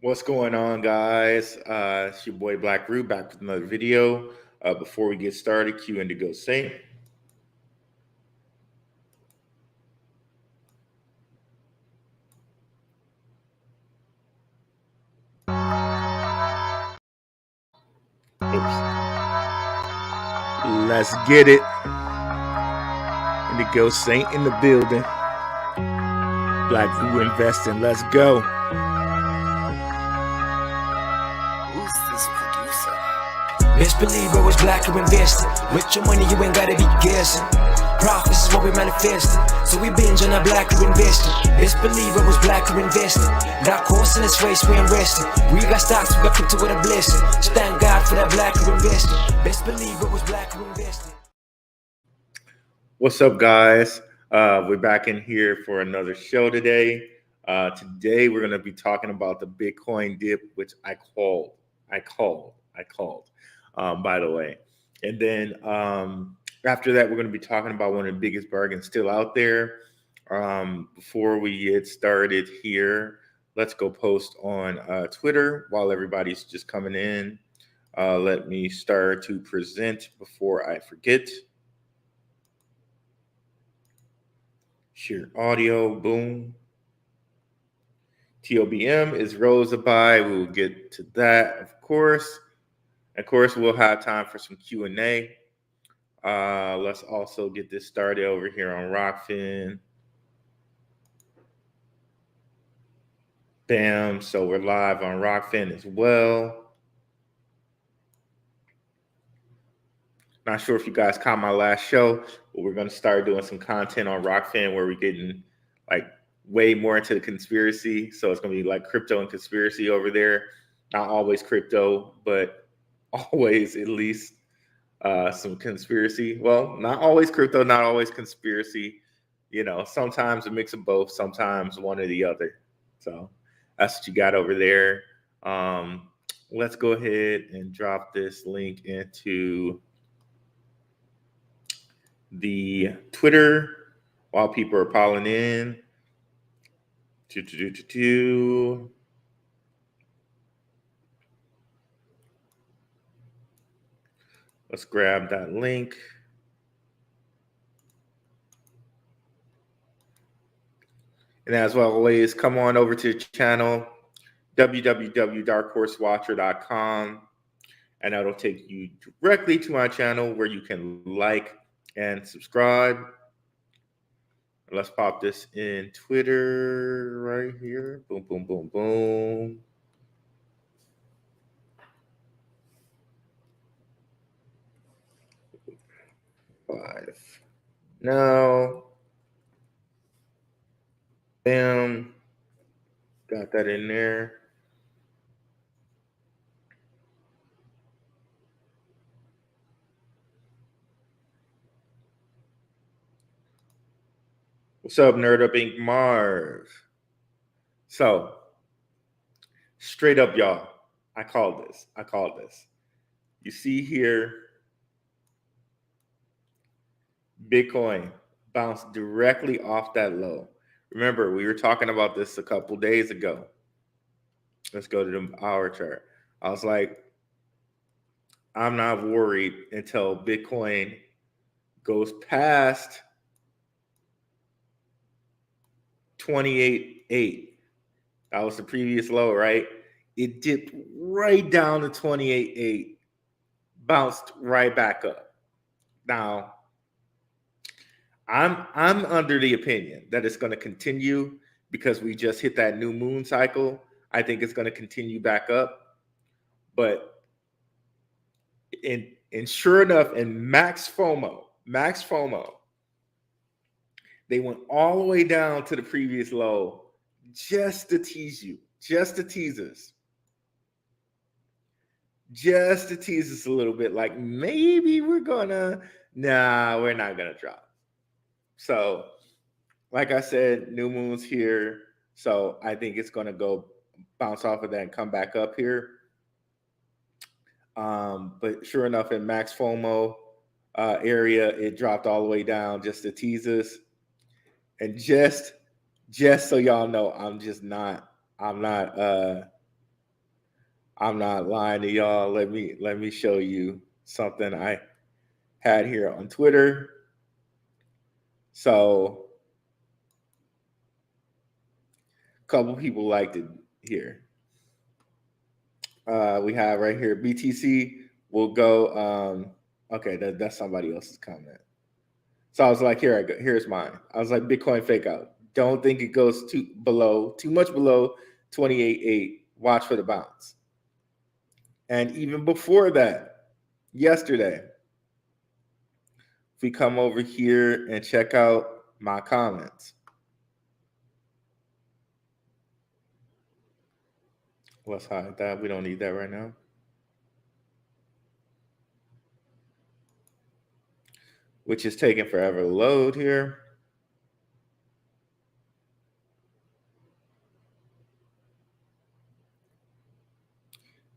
What's going on, guys? It's your boy Blackrue back with another video. Before we get started, cue in to go Saint. Oops. Let's get it. Indigo Saint in the building. Blackrue investing. Let's go. Who's this producer? Best believe it was Blackrue investing. With your money, you ain't gotta be guessing. Profits is what we manifesting. So we binge on our Blackrue investing. Best believe it was Blackrue investing. Got course in this race, we ain't resting. We got stocks, we got crypto with a blessing. So thank God for that Blackrue investing. Best believe it was Blackrue investing. What's up, guys? We're back in here for another show today. Today we're going to be talking about the Bitcoin dip, which I called. By the way, and then after that, we're going to be talking about one of the biggest bargains still out there. Before we get started here, let's go post on Twitter while everybody's just coming in. Let me start to present before I forget. Share audio, boom. TOBM is rose a buy. We'll get to that, of course. Of course, we'll have time for some Q&A. Let's also get this started over here on Rockfin. Bam. So we're live on Rockfin as well. Not sure if you guys caught my last show, but we're going to start doing some content on Rockfin where we're getting like way more into the conspiracy. So it's going to be like crypto and conspiracy over there. Not always crypto, but always at least some conspiracy. Well, not always crypto, not always conspiracy. You know, sometimes a mix of both, sometimes one or the other. So that's what you got over there. Let's go ahead and drop this link into the Twitter while people are piling in. Let's grab that link. And as always, come on over to the channel, www.darkhorsewatcher.com, and that'll take you directly to my channel where you can like and subscribe. Let's pop this in Twitter right here. Boom, boom, boom, boom. Five. Now, bam. Got that in there. What's up, Nerd Up Inc. Marv? So, straight up, y'all, I called this. You see here, Bitcoin bounced directly off that low. Remember, we were talking about this a couple days ago. Let's go to the hour chart. I was like, I'm not worried until Bitcoin goes past 28.8. That was the previous low, right? It dipped right down to 28.8, bounced right back up. Now, I'm under the opinion that it's going to continue because we just hit that new moon cycle. I think it's going to continue back up. But in sure enough, in Max FOMO, they went all the way down to the previous low just to tease you, just to tease us a little bit. Like maybe we're not gonna drop. So, like I said, new moon's here. So I think it's gonna go bounce off of that and come back up here. But sure enough, in Max FOMO area, it dropped all the way down just to tease us. And just so y'all know, I'm not I'm not lying to y'all. Let me show you something I had here on Twitter. So a couple people liked it here. We have right here BTC will go. Okay, that's somebody else's comment. So I was like, here I go. Here's mine. I was like, Bitcoin fake out. Don't think it goes too much below 28.8. Watch for the bounce. And even before that, yesterday, if we come over here and check out my comments. Let's hide that. We don't need that right now. Which is taking forever to load here.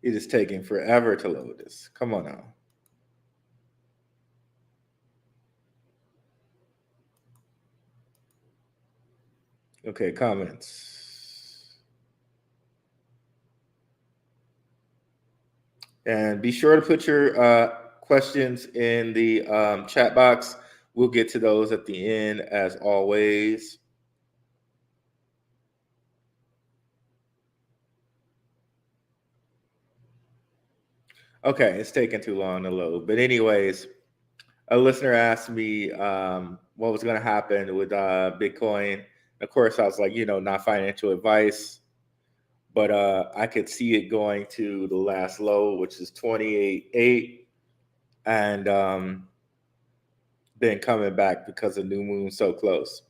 It is taking forever to load this. Come on now. Okay, comments. And be sure to put your questions in the chat box. We'll get to those at the end, as always. Okay, it's taking too long to load. But anyways, a listener asked me what was going to happen with Bitcoin. Of course, I was like, not financial advice. But I could see it going to the last low, which is 28.8. And then coming back because of new moon so close.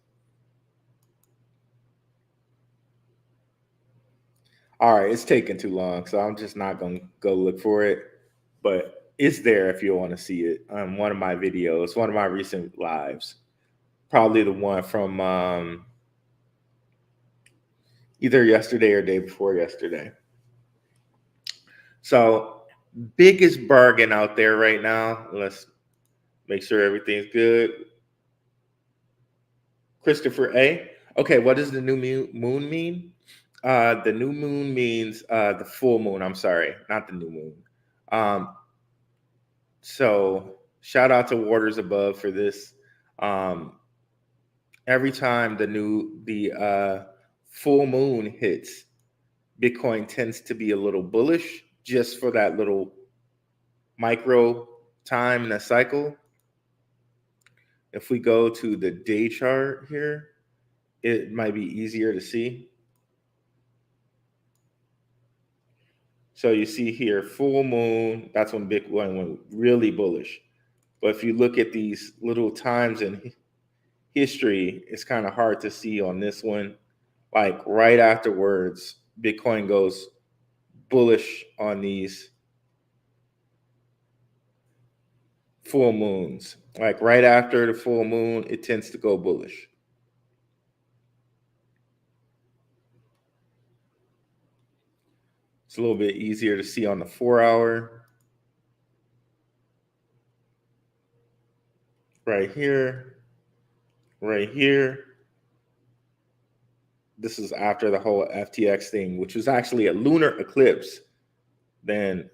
All right, it's taking too long, so I'm just not going to go look for it. But it's there if you want to see it on one of my videos, one of my recent lives. Probably the one from either yesterday or day before yesterday. So, biggest bargain out there right now. Let's make sure everything's good. Christopher A. Okay, what does the new moon mean? The new moon means the full moon. I'm sorry, not the new moon. So shout out to Waters Above for this. Every time the full moon hits, Bitcoin tends to be a little bullish just for that little micro time in a cycle. If we go to the day chart here, it might be easier to see. So you see here, full moon, that's when Bitcoin went really bullish. But if you look at these little times in history, it's kind of hard to see on this one. Like right afterwards, Bitcoin goes bullish on these full moons. Like right after the full moon, it tends to go bullish. It's a little bit easier to see on the 4-hour. Right here. Right here. This is after the whole FTX thing, which was actually a lunar eclipse. Then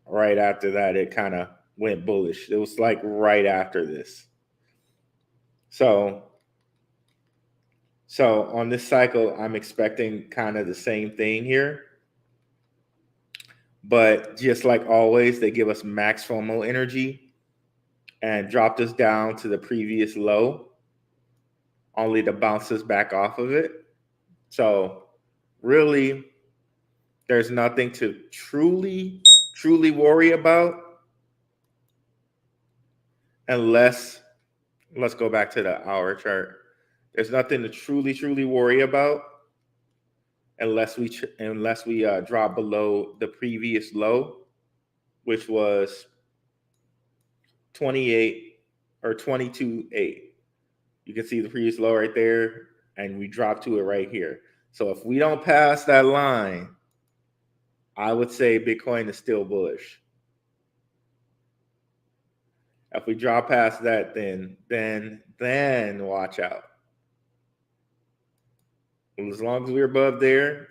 right after that, it kind of went bullish. It was like right after this. So on this cycle, I'm expecting kind of the same thing here. But just like always, they give us max FOMO energy and dropped us down to the previous low, only to bounce us back off of it. So really, there's nothing to truly worry about unless, let's go back to the hour chart. There's nothing to truly worry about unless we drop below the previous low, which was 28 or 22.8. You can see the previous low right there, and we drop to it right here. So if we don't pass that line, I would say Bitcoin is still bullish. If we drop past that, then watch out. As long as we're above there,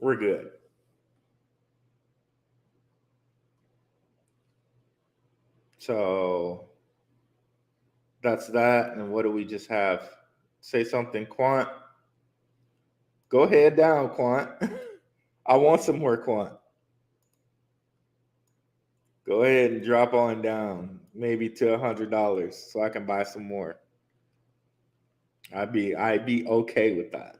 we're good. So that's that. And what do we just have? Say something, Quant. Go ahead down, Quant. I want some more Quant. Go ahead and drop on down, maybe to $100, so I can buy some more. I'd be okay with that.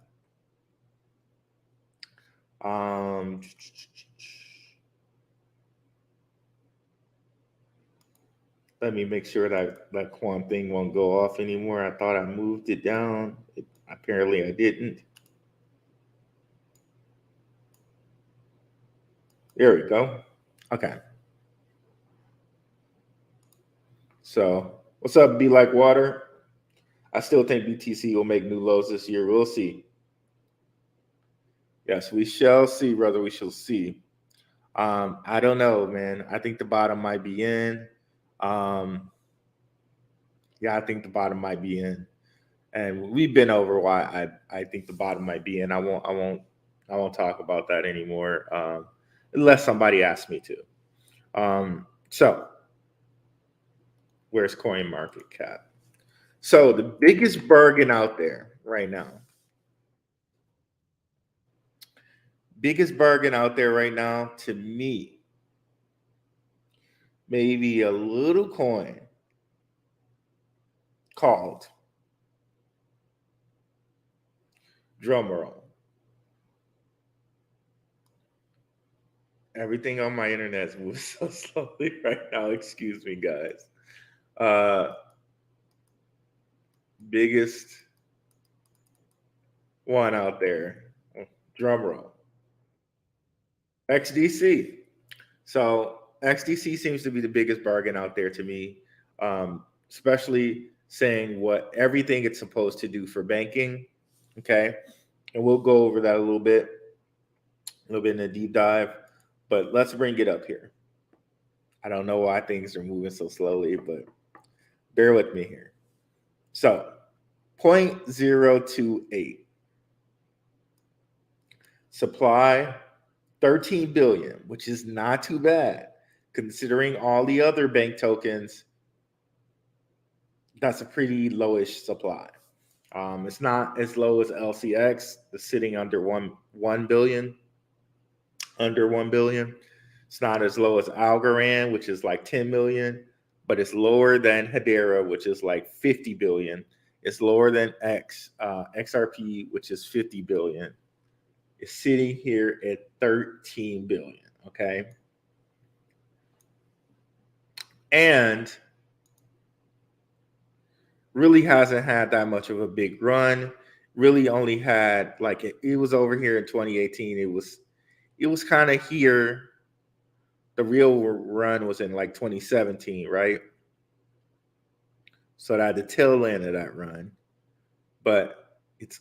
Let me make sure that Quant thing won't go off anymore. I thought I moved it down. Apparently I didn't. There we go. Okay. So what's up, Be Like Water? I still think BTC will make new lows this year. We'll see. Yes, we shall see, brother. We shall see. I don't know, man. I think the bottom might be in. Yeah, I think the bottom might be in. And we've been over why I think the bottom might be in. I won't talk about that anymore, unless somebody asks me to. So where's Coin Market Cap? So the biggest bargain out there right now. Biggest bargain out there right now to me, maybe a little coin called, drumroll. Everything on my internet is moving so slowly right now. Excuse me, guys. Biggest one out there, drumroll. XDC. So XDC seems to be the biggest bargain out there to me, especially saying what everything it's supposed to do for banking. Okay, and we'll go over that a little bit in a deep dive. But let's bring it up here. I don't know why things are moving so slowly, but bear with me here. So 0.028. Supply 13 billion, which is not too bad considering all the other bank tokens. That's a pretty lowish supply. It's not as low as LCX. It's sitting under 1 billion. Under 1 billion. It's not as low as Algorand, which is like 10 million, but it's lower than Hedera, which is like 50 billion. It's lower than XRP, which is 50 billion. It's sitting here at 13 billion. Okay. And really hasn't had that much of a big run. Really only had it was over here in 2018. It was kind of here. The real run was in like 2017, right? So that the tail end of that run. But it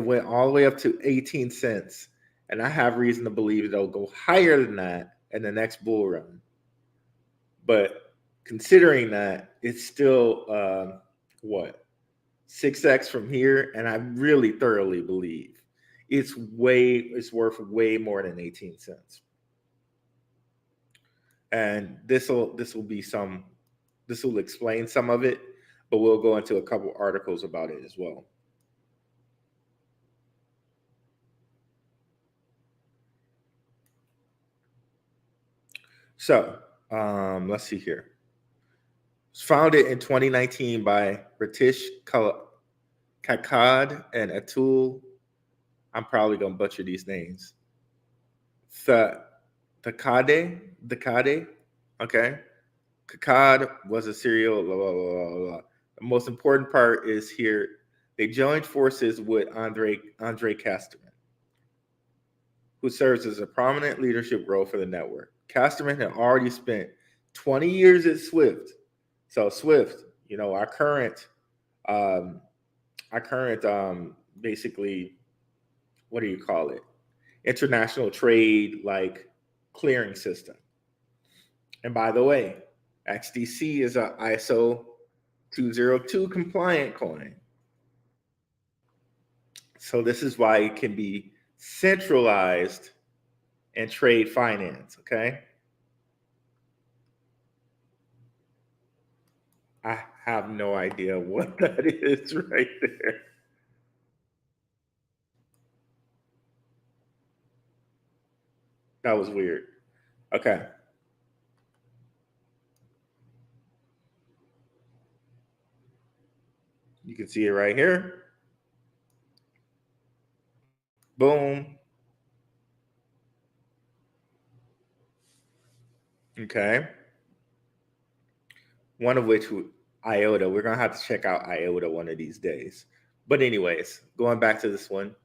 went all the way up to 18 cents. And I have reason to believe it'll go higher than that in the next bull run. But considering that, it's still 6x from here, and I really thoroughly believe it's worth way more than 18 cents. And this will explain some of it, but we'll go into a couple articles about it as well. So let's see here. It was founded in 2019 by Ratish Kakad and Atul. I'm probably going to butcher these names. Thakade. Okay. Kakad was a serial. Blah, blah, blah, blah. The most important part is here. They joined forces with Andre Casterman, who serves as a prominent leadership role for the network. Casterman had already spent 20 years at Swift. So Swift, our current basically, what do you call it? International trade clearing system. And by the way, XDC is a ISO 202 compliant coin. So this is why it can be centralized, and trade finance. Okay. I have no idea what that is right there. That was weird. Okay. You can see it right here. Boom. Okay. One of which IOTA. We're gonna have to check out IOTA one of these days. But anyways, going back to this one.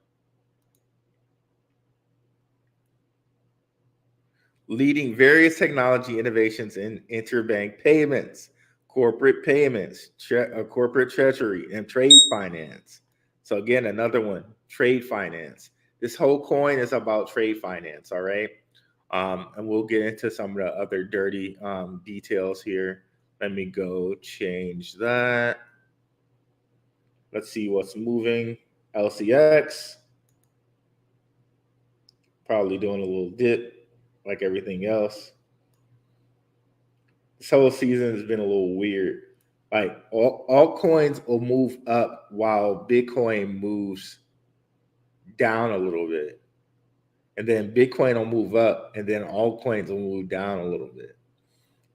Leading various technology innovations in interbank payments, corporate payments, corporate treasury, and trade finance. So again, another one, trade finance. This whole coin is about trade finance, all right? And we'll get into some of the other dirty details here. Let me go change that. Let's see what's moving. LCX, probably doing a little dip like everything else. This whole season has been a little weird. Like all coins will move up while Bitcoin moves down a little bit. And then Bitcoin will move up and then all coins will move down a little bit.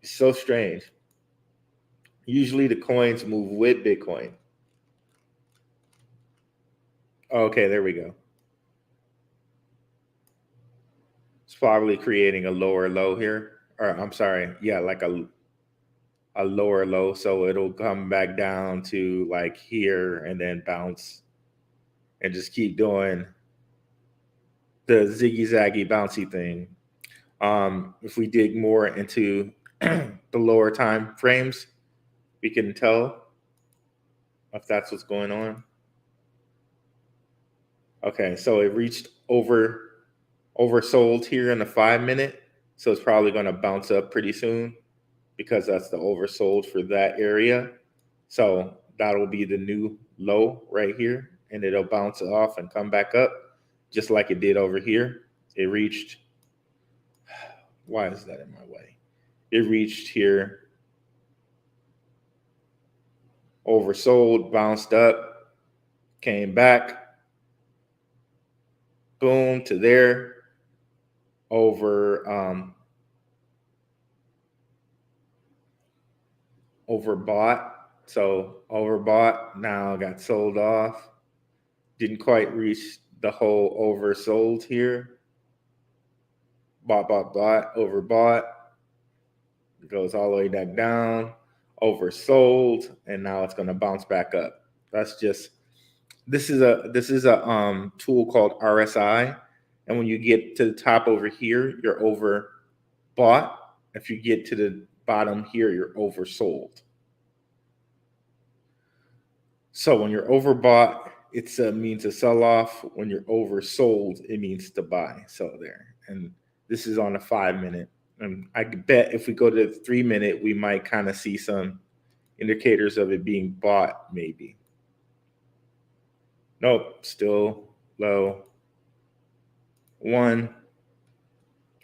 It's so strange. Usually the coins move with Bitcoin. Okay, there we go. It's probably creating a lower low here. Or I'm sorry, yeah, like a lower low. So it'll come back down to like here and then bounce and just keep doing the ziggy zaggy bouncy thing. If we dig more into the lower time frames, we can tell if that's what's going on. Okay, so it reached oversold here in the 5 minute, so it's probably going to bounce up pretty soon because that's the oversold for that area. So that'll be the new low right here, and it'll bounce off and come back up just like it did over here. It reached, why is that in my way? It reached here, oversold, bounced up, came back, boom, to there, overbought. So overbought, now got sold off. Didn't quite reach the whole oversold here. Bought, overbought. It goes all the way back down, oversold, and now it's going to bounce back up. That's just this is a tool called RSI, and when you get to the top over here, you're overbought. If you get to the bottom here, you're oversold. So when you're overbought, it means a sell off. When you're oversold, it means to buy. So there, and this is on a 5 minute. And I bet if we go to the 3 minute, we might kind of see some indicators of it being bought, maybe. Nope, still low. 1.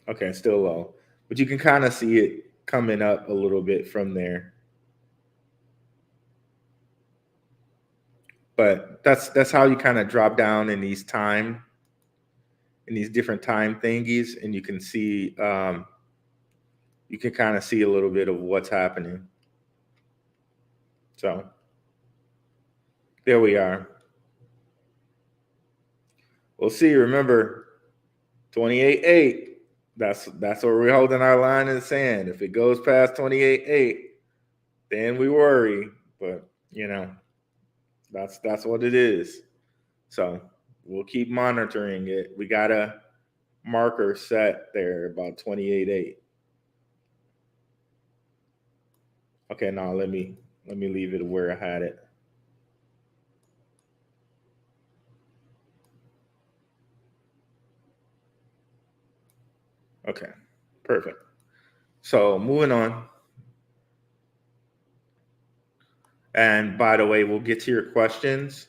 Okay, still low. But you can kind of see it coming up a little bit from there. But that's how you kind of drop down in these different time thingies, and you can see you can kind of see a little bit of what's happening. So there we are. We'll see. Remember, 28.8. That's where we're holding our line in the sand. If it goes past 28.8, then we worry. But that's what it is. So we'll keep monitoring it. We got a marker set there about 28.8. Okay, now let me leave it where I had it. Okay, perfect. So moving on. And by the way, we'll get to your questions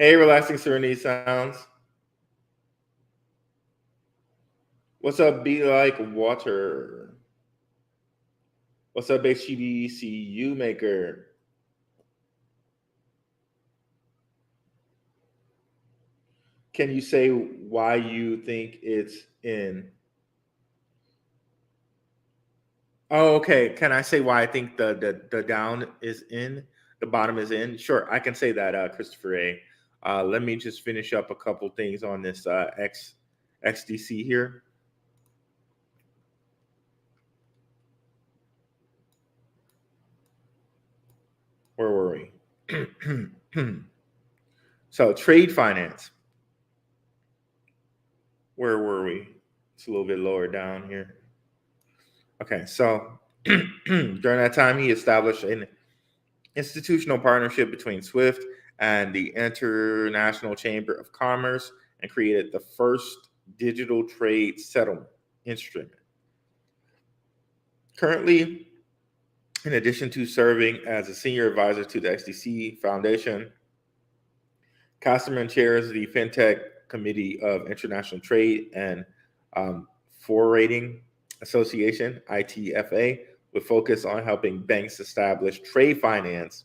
Hey, Relaxing Serenity Sounds. What's up, Be Like Water? What's up, HGBCU Maker? Can you say why you think it's in? Oh, okay. Can I say why I think the down is in, the bottom is in? Sure, I can say that, Christopher A. Let me just finish up a couple things on this XDC here. Where were we? So trade finance. Where were we? It's a little bit lower down here. Okay, so during that time, he established an institutional partnership between SWIFT and the International Chamber of Commerce and created the first digital trade settlement instrument. Currently, in addition to serving as a senior advisor to the XDC Foundation, Casterman chairs the FinTech Committee of International Trade and Forwarding Association, ITFA, with focus on helping banks establish trade finance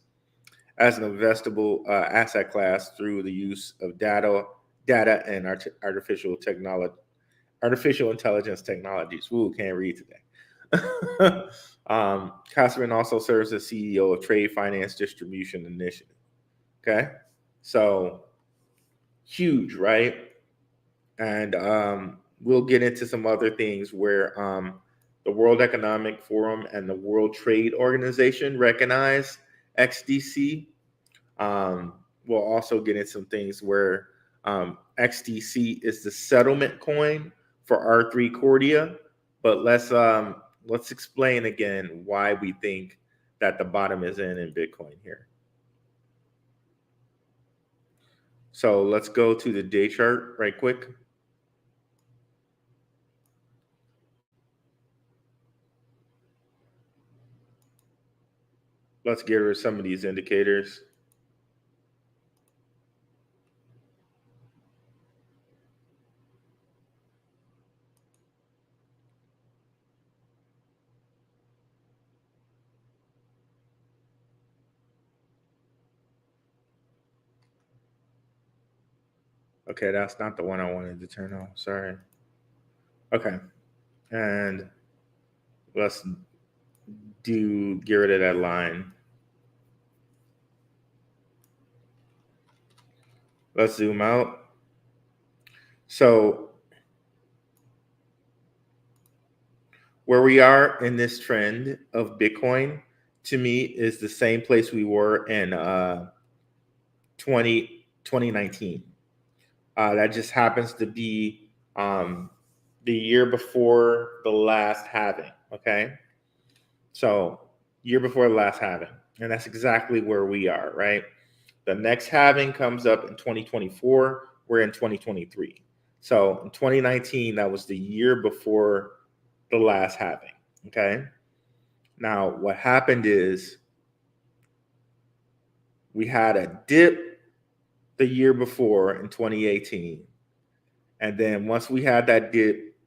as an investable asset class through the use of data and artificial intelligence technologies. Ooh, can't read today. Casterman also serves as CEO of Trade Finance Distribution Initiative. Okay, so huge, right? And we'll get into some other things where the World Economic Forum and the World Trade Organization recognize XDC. We'll also get into some things where XDC is the settlement coin for R3 Cordia. But let's explain again why we think that the bottom is in Bitcoin here. So let's go to the day chart right quick. Let's get rid of some of these indicators. Okay, that's not the one I wanted to turn off. Sorry. Okay. And let's get rid of that line. Let's zoom out. So where we are in this trend of Bitcoin, to me, is the same place we were in 2019. That just happens to be the year before the last halving. Okay. So year before the last halving. And that's exactly where we are, right? The next halving comes up in 2024. We're in 2023. So in 2019, that was the year before the last halving. Okay. Now, what happened is we had a dip the year before in 2018. And then once we had that dip,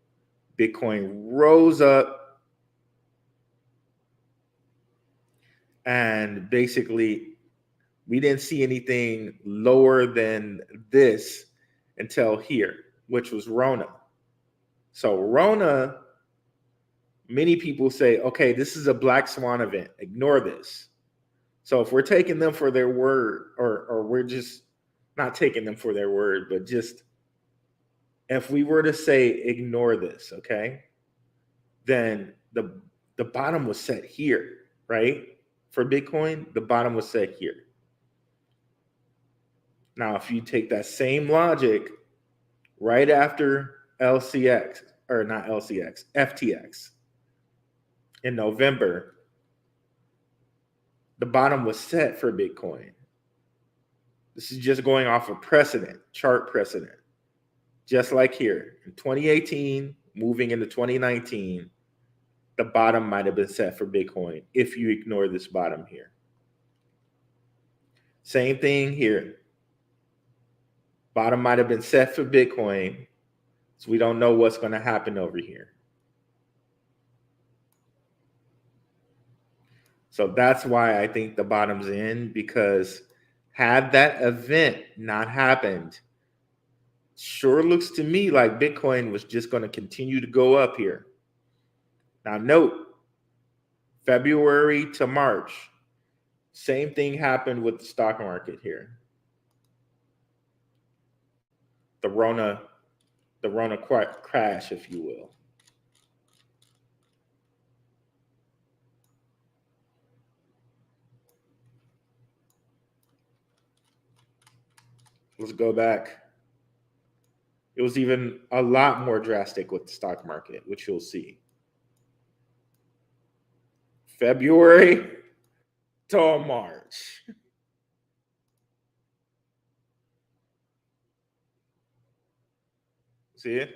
Bitcoin rose up and basically we didn't see anything lower than this until here, which was Rona. So Rona, many people say, okay, this is a black swan event. Ignore this. So if we're taking them for their word, or we're just not taking them for their word, but just if we were to say ignore this, okay, then the bottom was set here, right? For Bitcoin, the bottom was set here. Now, if you take that same logic right after LCX, or not LCX, FTX in November, the bottom was set for Bitcoin. This is just going off of precedent, chart precedent. Just like here in 2018, moving into 2019, the bottom might have been set for Bitcoin if you ignore this bottom here. Same thing here. Bottom might have been set for Bitcoin, so we don't know what's going to happen over here. So that's why I think the bottom's in, because had that event not happened, sure looks to me like Bitcoin was just going to continue to go up here. Now note, February to March, same thing happened with the stock market here. The Rona crash, if you will. Let's go back. It was even a lot more drastic with the stock market, which you'll see. February to March. See it?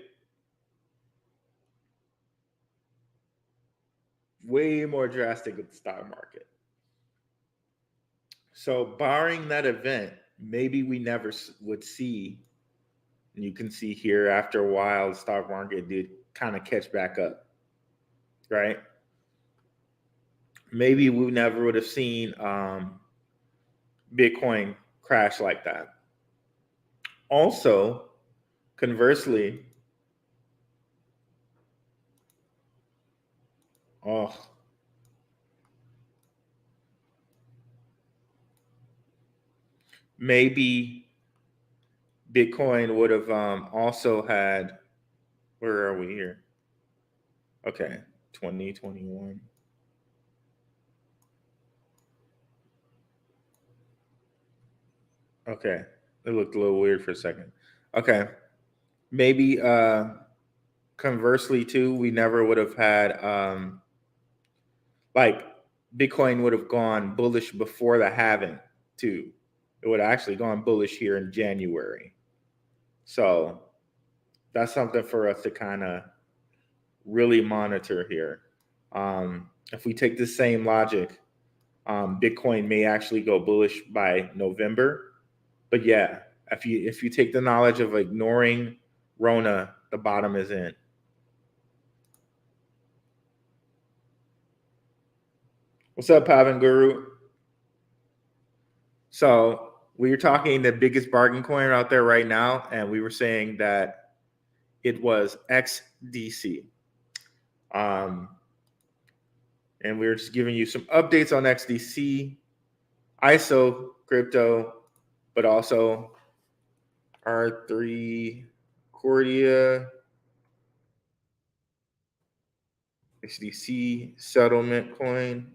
Way more drastic with the stock market. So barring that event, maybe we never would see, and you can see here after a while, the stock market did kind of catch back up, right? Maybe we never would have seen Bitcoin crash like that. Also, conversely, maybe Bitcoin would have also had, where are we here? Okay, 2021. Okay, it looked a little weird for a second. Okay, maybe conversely too, we never would have had like Bitcoin would have gone bullish before the halving too. It would have actually gone bullish here in January. So that's something for us to kind of really monitor here. If we take the same logic, Bitcoin may actually go bullish by November. But yeah, if you take the knowledge of ignoring Rona, the bottom is in. What's up, Pavan Guru? So we were talking the biggest bargain coin out there right now, and we were saying that it was XDC. And we were just giving you some updates on XDC, ISO, crypto, but also R3 Cordia, XDC settlement coin.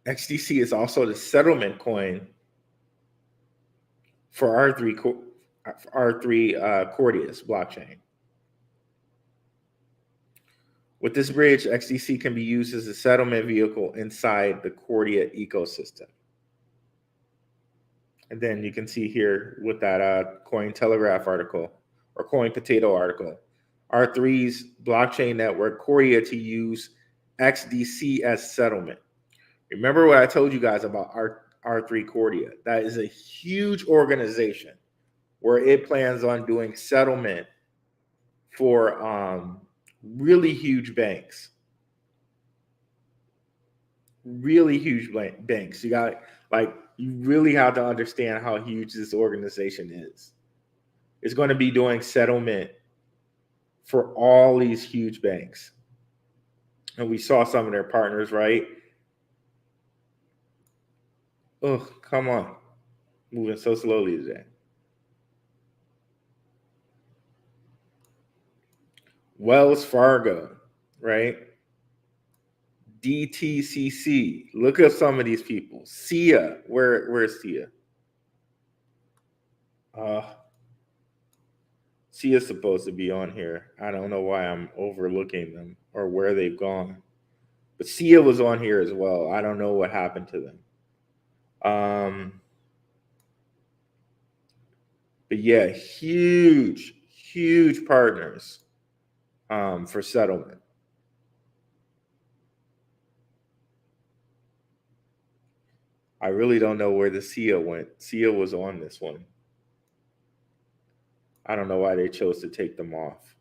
XDC is also the settlement coin for R3 Cordius blockchain. With this bridge, XDC can be used as a settlement vehicle inside the Cordia ecosystem. And then you can see here with that Cointelegraph article or Coin Potato article, R3's blockchain network Cordia to use XDC as settlement. Remember what I told you guys about R3 Cordia? That is a huge organization where it plans on doing settlement for really huge banks. Really huge banks. You really have to understand how huge this organization is. It's going to be doing settlement for all these huge banks. And we saw some of their partners, right? Oh, come on. Moving so slowly today. Wells Fargo, right? DTCC. Look at some of these people. Sia. Where's Sia? Sia's supposed to be on here. I don't know why I'm overlooking them or where they've gone. But Sia was on here as well. I don't know what happened to them. But yeah, huge huge partners for settlement. I really don't know where the Sia went. Sia was on this one. I don't know why they chose to take them off.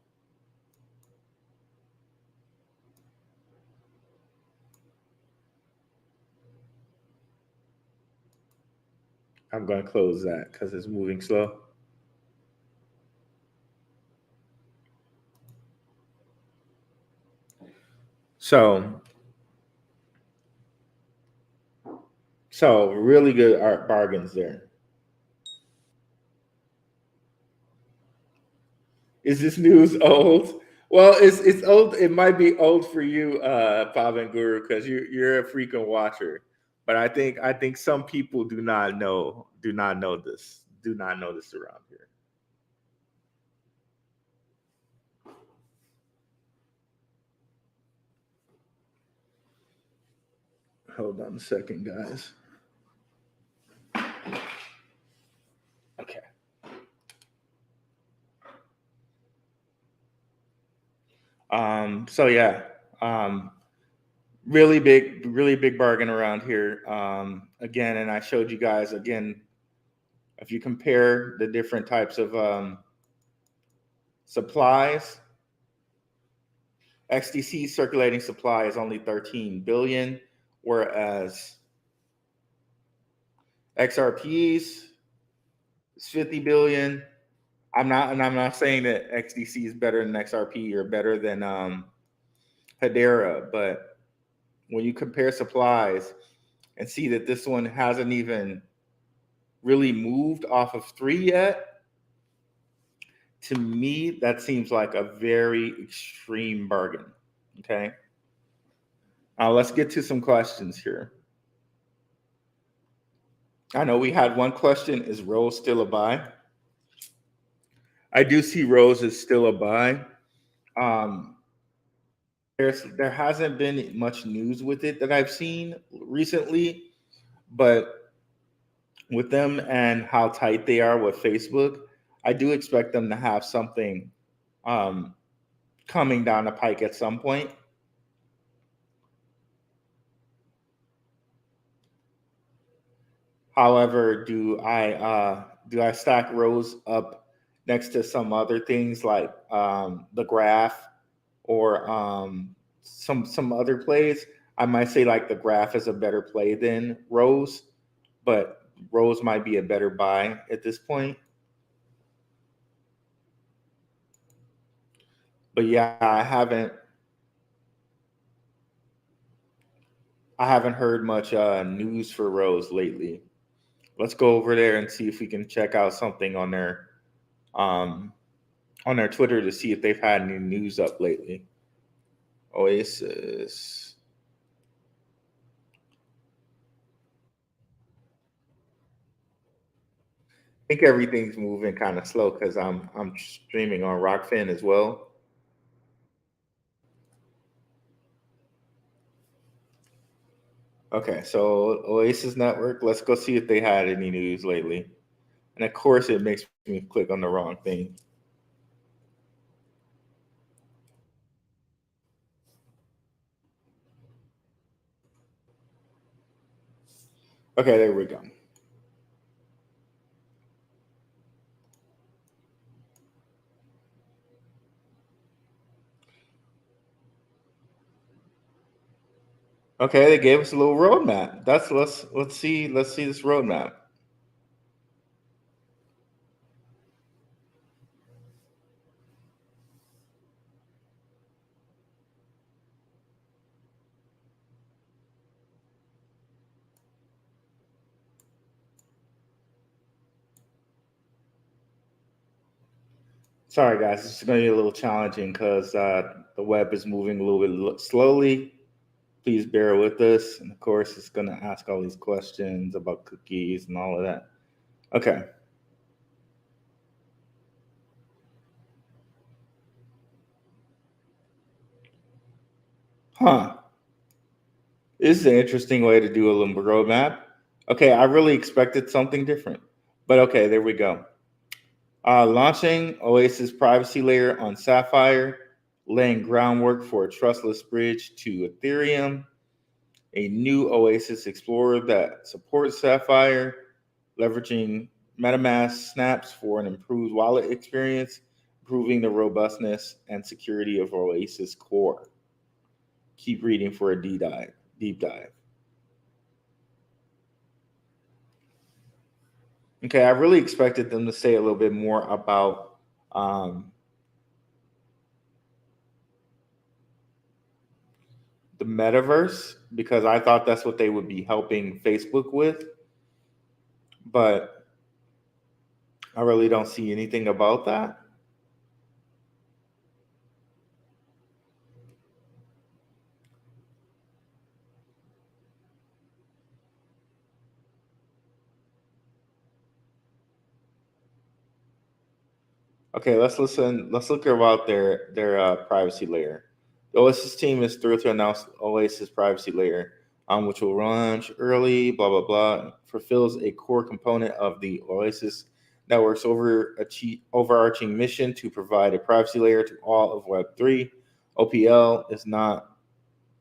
I'm going to close that because it's moving slow. So really good art bargains there. Is this news old? Well, it's old. It might be old for you, Pavan Guru, because you're a frequent watcher. But I think some people do not know this around here. Hold on a second, guys. Okay. So yeah, really big bargain around here. Again, and I showed you guys again, if you compare the different types of supplies, XDC circulating supply is only 13 billion, whereas XRPs is 50 billion. I'm not saying that XDC is better than XRP or better than Hedera, but when you compare supplies and see that this one hasn't even really moved off of 3 yet, to me, that seems like a very extreme bargain. Okay. Now let's get to some questions here. I know we had one question: is Rose still a buy? I do see Rose is still a buy. Um, there hasn't been much news with it that I've seen recently, but with them and how tight they are with Facebook, I do expect them to have something um, coming down the pike at some point. However, do I stack Rose up next to some other things like the graph or some other plays? I might say like the graph is a better play than Rose, but Rose might be a better buy at this point. But yeah, I haven't heard much news for Rose lately. Let's go over there and see if we can check out something um, on their Twitter to see if they've had any news up lately. Oasis. I think everything's moving kind of slow because I'm streaming on Rockfin as well. Okay, so Oasis Network. Let's go see if they had any news lately. And of course, it makes me click on the wrong thing. Okay, there we go. Okay, they gave us a little roadmap. Let's see this roadmap. Sorry, guys, this is going to be a little challenging because the web is moving a little bit slowly. Please bear with us. And of course, it's going to ask all these questions about cookies and all of that. Okay. Huh. This is an interesting way to do a little roadmap. Okay, I really expected something different. But okay, there we go. Launching Oasis privacy layer on Sapphire, laying groundwork for a trustless bridge to Ethereum, a new Oasis Explorer that supports Sapphire, leveraging MetaMask snaps for an improved wallet experience, improving the robustness and security of Oasis Core. Keep reading for a deep dive. Deep dive. Okay, I really expected them to say a little bit more about the metaverse because I thought that's what they would be helping Facebook with, but I really don't see anything about that. Okay, let's listen. Let's look about their privacy layer. The Oasis team is thrilled to announce Oasis privacy layer, which will launch early. Blah blah blah. Fulfills a core component of the Oasis network's overarching mission to provide a privacy layer to all of Web3. OPL is not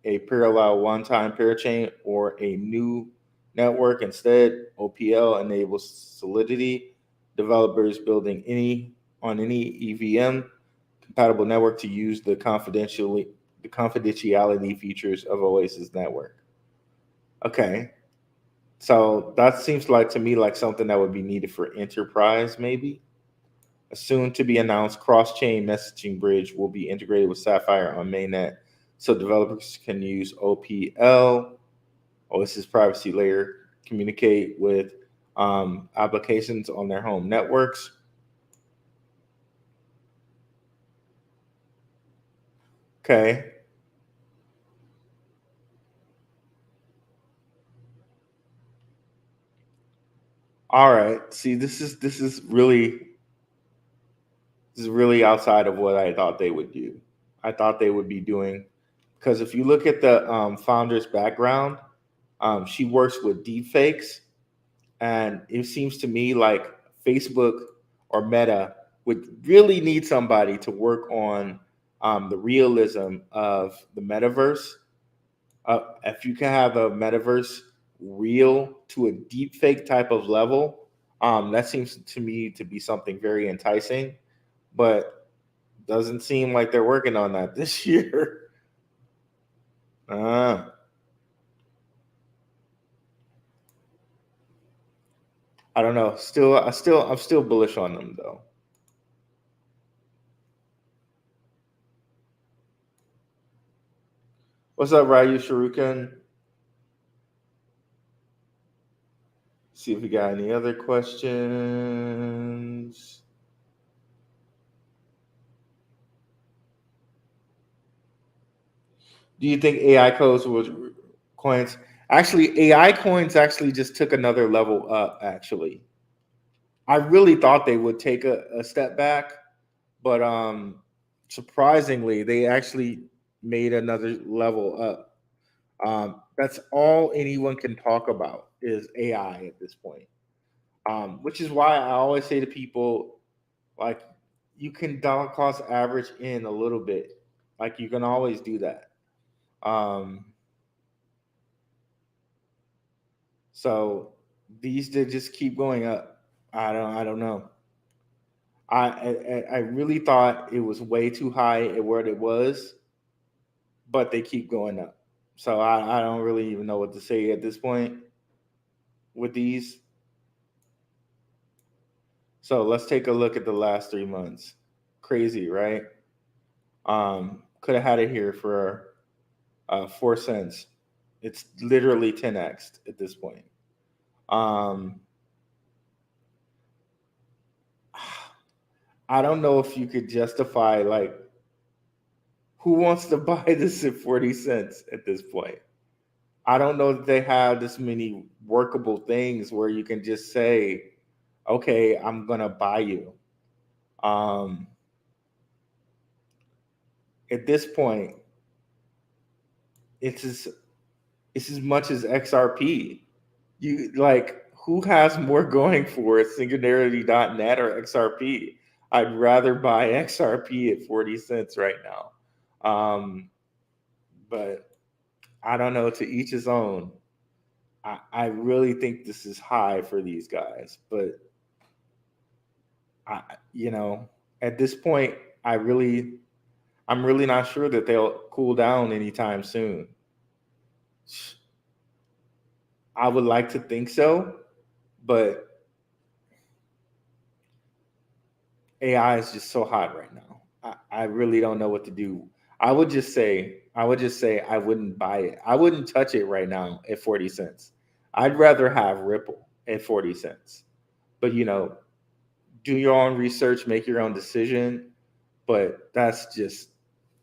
a parallel one-time parachain or a new network. Instead, OPL enables Solidity developers building any EVM compatible network to use the confidentiality features of Oasis network. Okay, so that seems like to me like something that would be needed for enterprise, maybe. A soon to be announced cross chain messaging bridge will be integrated with Sapphire on mainnet so developers can use OPL, Oasis privacy layer, communicate with applications on their home networks. Okay. All right. See, this is really outside of what I thought they would do. I thought they would be doing because if you look at the founder's background, she works with deepfakes, and it seems to me like Facebook or Meta would really need somebody to work on the realism of the metaverse. If you can have a metaverse real to a deepfake type of level, that seems to me to be something very enticing. But doesn't seem like they're working on that this year. Uh, I don't know. I'm still bullish on them though. What's up, Ryu Sharukan? See if we got any other questions. Do you think AI coins? Actually, AI coins actually just took another level up. Actually, I really thought they would take a step back, but surprisingly, they actually made another level up. That's all anyone can talk about is AI at this point. Which is why I always say to people, like, you can dollar cost average in a little bit. Like, you can always do that. Um, so these did just keep going up. I don't know. I really thought it was way too high at where it was, but they keep going up. So I don't really even know what to say at this point with these. So let's take a look at the last 3 months. Crazy, right? Could have had it here for 4 cents. It's literally 10x at this point. Um, I don't know if you could justify like who wants to buy this at 40 cents at this point. I don't know that they have this many workable things where you can just say, okay, I'm gonna buy you. Um, at this point, it's as much as XRP. You like Who has more going for it, Singularity.net or XRP? I'd rather buy XRP at 40 cents right now. But I don't know, to each his own. I really think this is high for these guys, but I, at this point, I'm really not sure that they'll cool down anytime soon. I would like to think so, but AI is just so hot right now. I really don't know what to do. I would just say I wouldn't buy it. I wouldn't touch it right now at 40 cents. I'd rather have Ripple at 40 cents. But do your own research, make your own decision. But that's just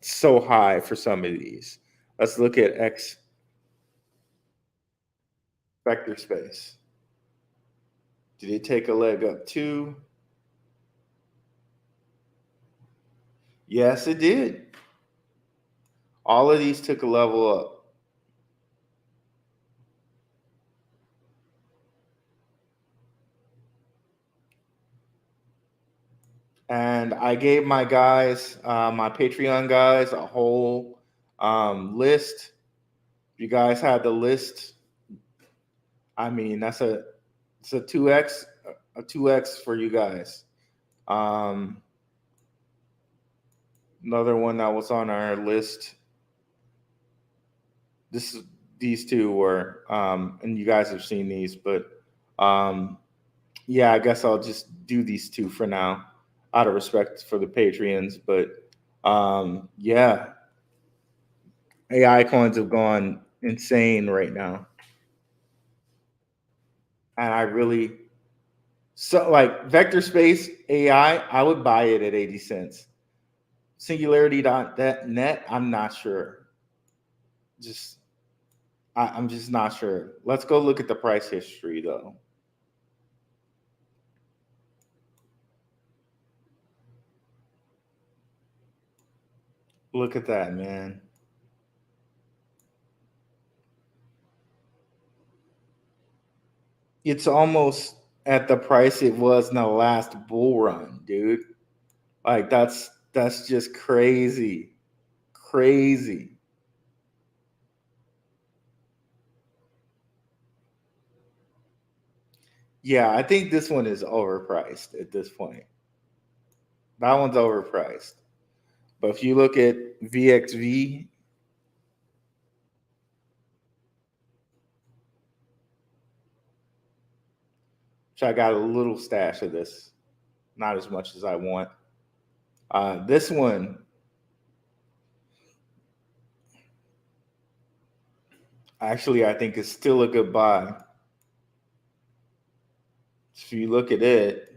so high for some of these. Let's look at X vector space. Did it take a leg up too? Yes, it did. All of these took a level up. And I gave my guys, my Patreon guys, a whole list. You guys had the list. I mean, it's a 2x, a 2x for you guys. Another one that was on our list. These two were, and you guys have seen these, but yeah, I guess I'll just do these two for now, out of respect for the Patreons. But yeah, AI coins have gone insane right now, and like vector space AI, I would buy it at 80 cents. Singularity.net, I'm not sure. I'm just not sure. Let's go look at the price history though. Look at that, man. It's almost at the price it was in the last bull run, dude. Like that's just crazy. Crazy. Yeah, I think this one is overpriced at this point. That one's overpriced. But if you look at VXV, which I got a little stash of this, not as much as I want. This one, actually, I think is still a good buy. If you look at it,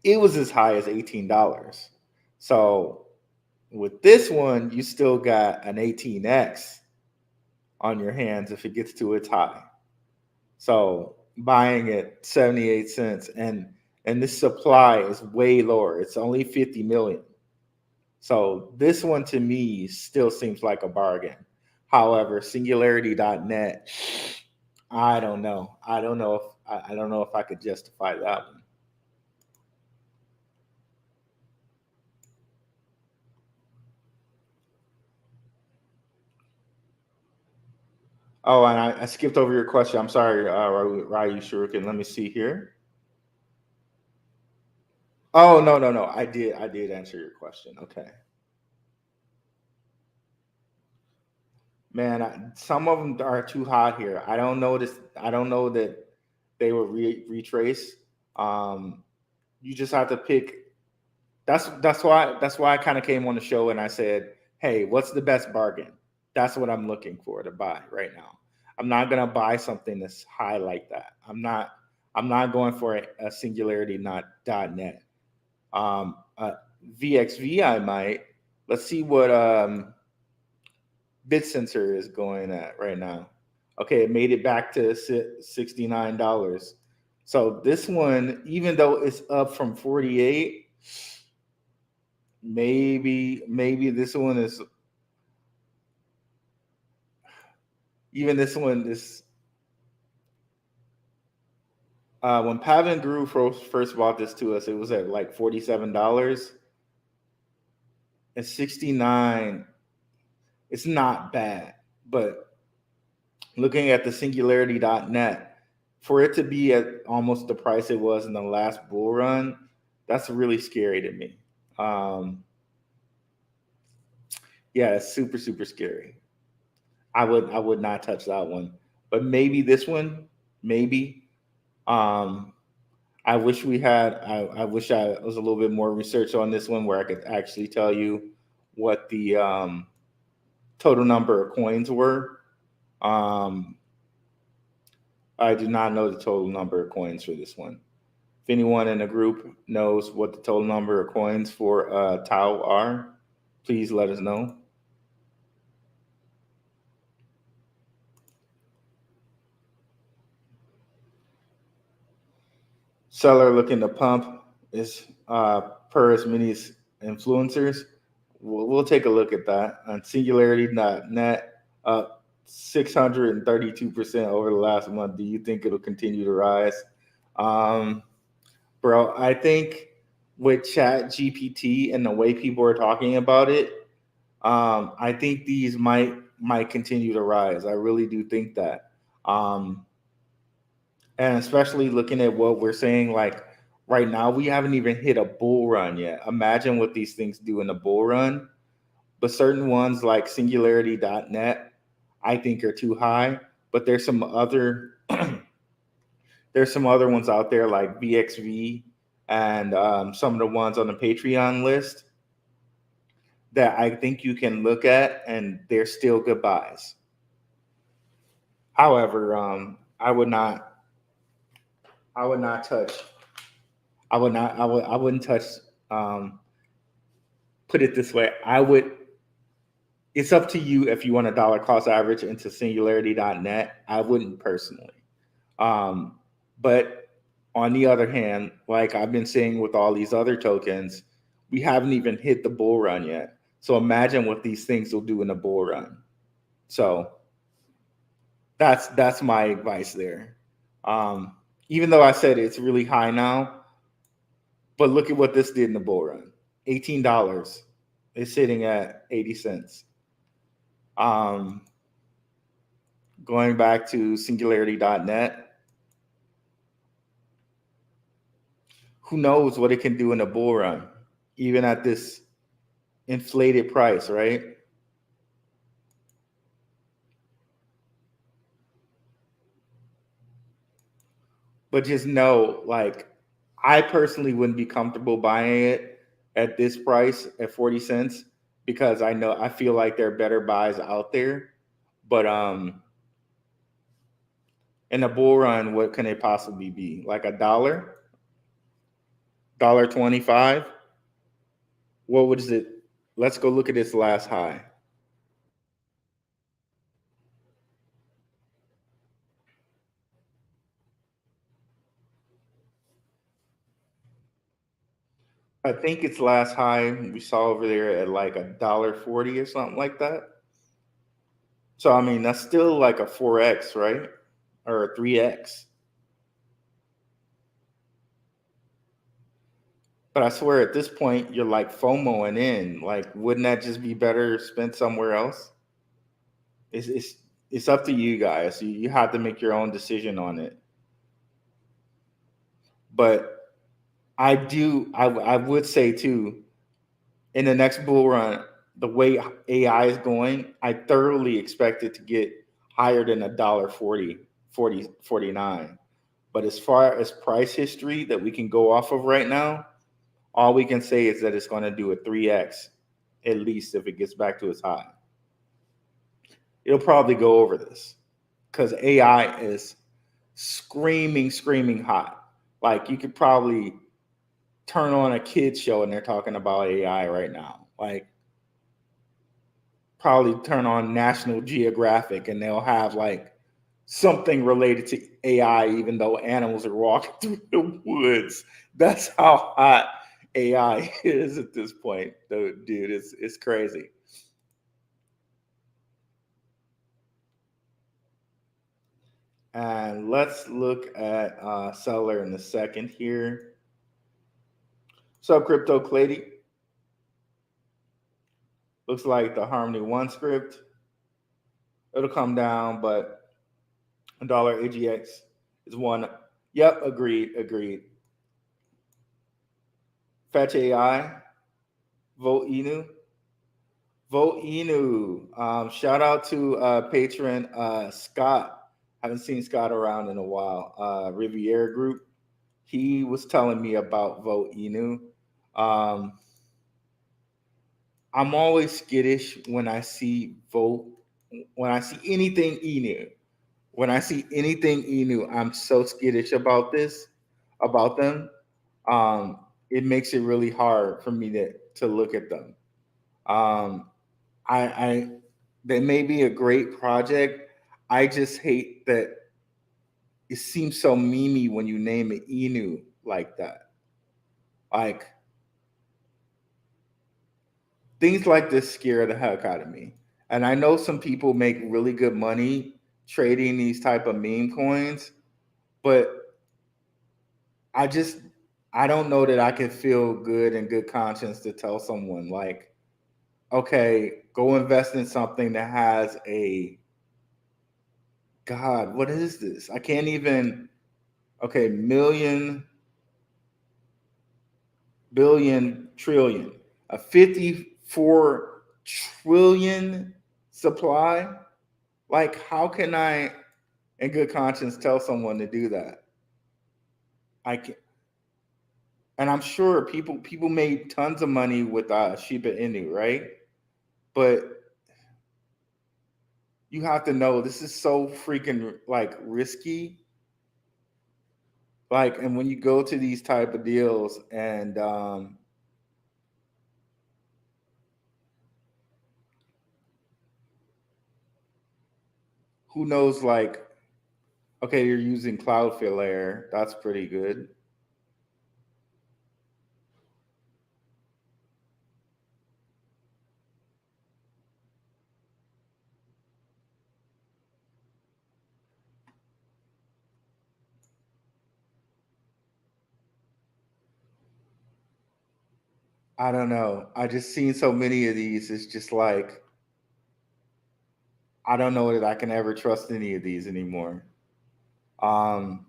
it was as high as $18. So with this one, you still got an 18x on your hands if it gets to its high. So buying at 78 cents, and this supply is way lower. It's only 50 million. So this one to me still seems like a bargain. However, Singularity.net, I don't know. I don't know if I could justify that one. Oh, and I skipped over your question. I'm sorry, Ryu Shuriken. Let me see here. Oh, no. I did answer your question. Okay. Man, some of them are too hot here. I don't know that they will retrace. You just have to pick. That's why I kind of came on the show and I said, hey, what's the best bargain? That's what I'm looking for to buy right now. I'm not gonna buy something that's high like that. I'm not going for a Singularity .net. VXV I might. Let's see what BitSensor is going at right now. Okay, it made it back to $69. So this one, even though it's up from 48, maybe this one is. Even this one, this when Pavin Grew first bought this to us, it was at like $47 and 69. It's not bad, but looking at the singularity.net, for it to be at almost the price it was in the last bull run, that's really scary to me. Yeah, it's super, super scary. I would not touch that one. But maybe this one, maybe. Um, I wish we had. I wish I was a little bit more research on this one where I could actually tell you what the total number of coins were. Um, I do not know the total number of coins for this one. If anyone in the group knows what the total number of coins for Tau are, please let us know. Seller looking to pump is per as many influencers. We'll take a look at that on singularity.net, up 632% over the last month. Do you think it'll continue to rise? Bro, I think with Chat GPT and the way people are talking about it, I think these might continue to rise. I really do think that. And especially looking at what we're saying, like right now, we haven't even hit a bull run yet. Imagine what these things do in a bull run. But certain ones like singularity.net, I think are too high. But there's some other there's some other ones out there like VXV and some of the ones on the Patreon list that I think you can look at, and they're still good buys. However, I would not touch. I wouldn't touch. Put it this way, I would. It's up to you if you want a dollar cost average into singularity.net. I wouldn't personally. But on the other hand, like I've been saying with all these other tokens, we haven't even hit the bull run yet. So imagine what these things will do in a bull run. So that's my advice there. Even though I said it's really high now, but look at what this did in the bull run. $18. It's sitting at 80 cents. Going back to singularity.net, who knows what it can do in a bull run, even at this inflated price, right? But just know, like, I personally wouldn't be comfortable buying it at this price at 40 cents because I feel like there are better buys out there. But in a bull run, what can it possibly be? Like a dollar? $1.25? What was it? Let's go look at its last high. I think its last high we saw over there at like $1.40 or something like that. So I mean that's still like a 4x, right? Or a 3x. But I swear at this point you're like FOMOing in. Like, wouldn't that just be better spent somewhere else? It's up to you guys. You have to make your own decision on it. But I would say too, in the next bull run, the way AI is going, I thoroughly expect it to get higher than $1.49. But as far as price history that we can go off of right now, all we can say is that it's going to do a 3x at least if it gets back to its high. It'll probably go over this because AI is screaming hot. Like you could probably turn on a kids show and they're talking about AI right now. Like probably turn on National Geographic and they'll have like something related to AI, even though animals are walking through the woods. That's how hot AI is at this point, dude. It's crazy. And let's look at seller in a second here. So crypto Clady looks like the Harmony One script. It'll come down, but dollar AGX is one. Yep, agreed, agreed. Fetch AI, Vote Inu. Vote Inu. Shout out to patron Scott. Haven't seen Scott around in a while. Riviera Group. He was telling me about Vote Inu. I'm always skittish when I see when I see anything Inu. When I see anything Inu, I'm so skittish about them. It makes it really hard for me to look at them. Um, I they may be a great project. I just hate that it seems so memey when you name it Inu like that. Like things like this scare the heck out of me. And I know some people make really good money trading these type of meme coins, but I just I don't know that I can feel good and good conscience to tell someone like, okay, go invest in something that has a God, what is this? I can't even okay, million, billion, trillion, a 54 trillion supply. Like, how can I, in good conscience, tell someone to do that? I can, and I'm sure people made tons of money with Shiba Inu, right? But you have to know this is so freaking like risky. Like, and when you go to these type of deals, and who knows, like, okay, you're using Cloudflare, that's pretty good. I don't know. I just seen so many of these. It's just like I don't know that I can ever trust any of these anymore. Um,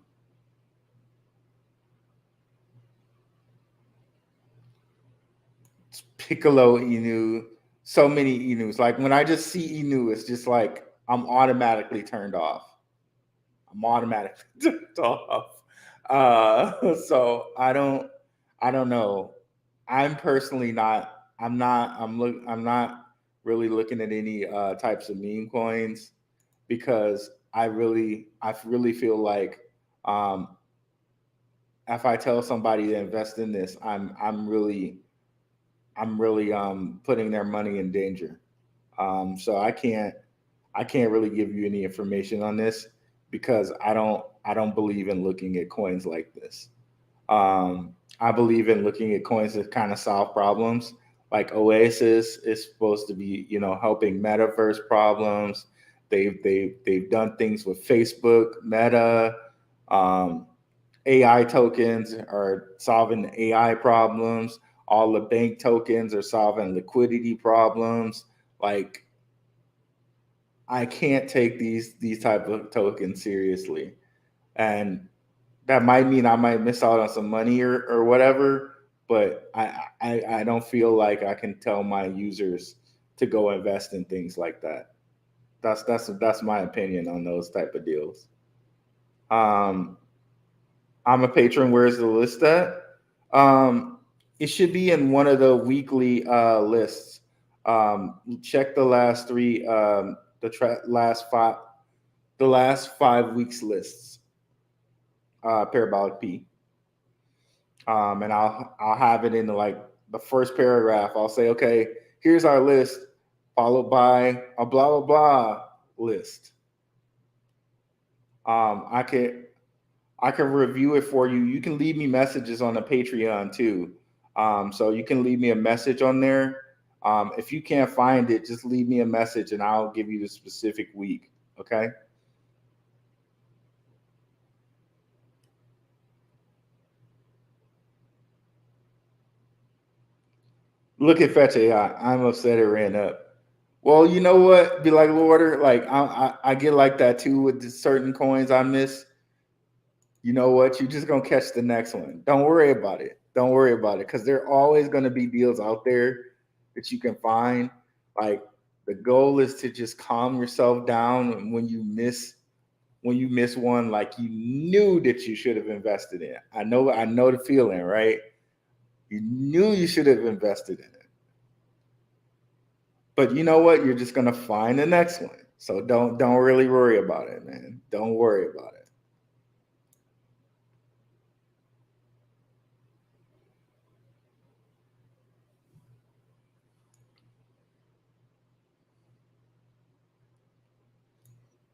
Piccolo Inu, so many Inus. Like when I just see Inu, it's just like I'm automatically turned off. I'm automatically turned off. So I don't know. I'm personally not. I'm not really looking at any types of meme coins because I really feel like um, if I tell somebody to invest in this, I'm really putting their money in danger. So I can't really give you any information on this because I don't believe in looking at coins like this. I believe in looking at coins that kind of solve problems. Like Oasis is supposed to be, you know, helping metaverse problems. They've done things with Facebook, Meta, um, AI tokens are solving AI problems. All the bank tokens are solving liquidity problems. Like I can't take these type of tokens seriously, and that might mean I might miss out on some money or whatever. But I don't feel like I can tell my users to go invest in things like that. That's my opinion on those type of deals. Um, I'm a patron. Where's the list at? Um, it should be in one of the weekly lists. Check the last three, the last 5 weeks lists. Parabolic P. And I'll have it in like the first paragraph. I'll say, okay, here's our list, followed by a blah blah blah list. Um, I can I can review it for you. You can leave me messages on the Patreon too. So you can leave me a message on there. If you can't find it, just leave me a message and I'll give you the specific week. Okay. Look at Fetch AI. I'm upset it ran up. Well, you know what? Be like Lorder. Like I get like that too with certain coins I miss. You know what? You're just gonna catch the next one. Don't worry about it. Don't worry about it because there are always gonna be deals out there that you can find. Like the goal is to just calm yourself down when you miss one like you knew that you should have invested in. I know the feeling, right? You knew you should have invested in it. But you know what? You're just gonna find the next one. So don't really worry about it, man. Don't worry about it.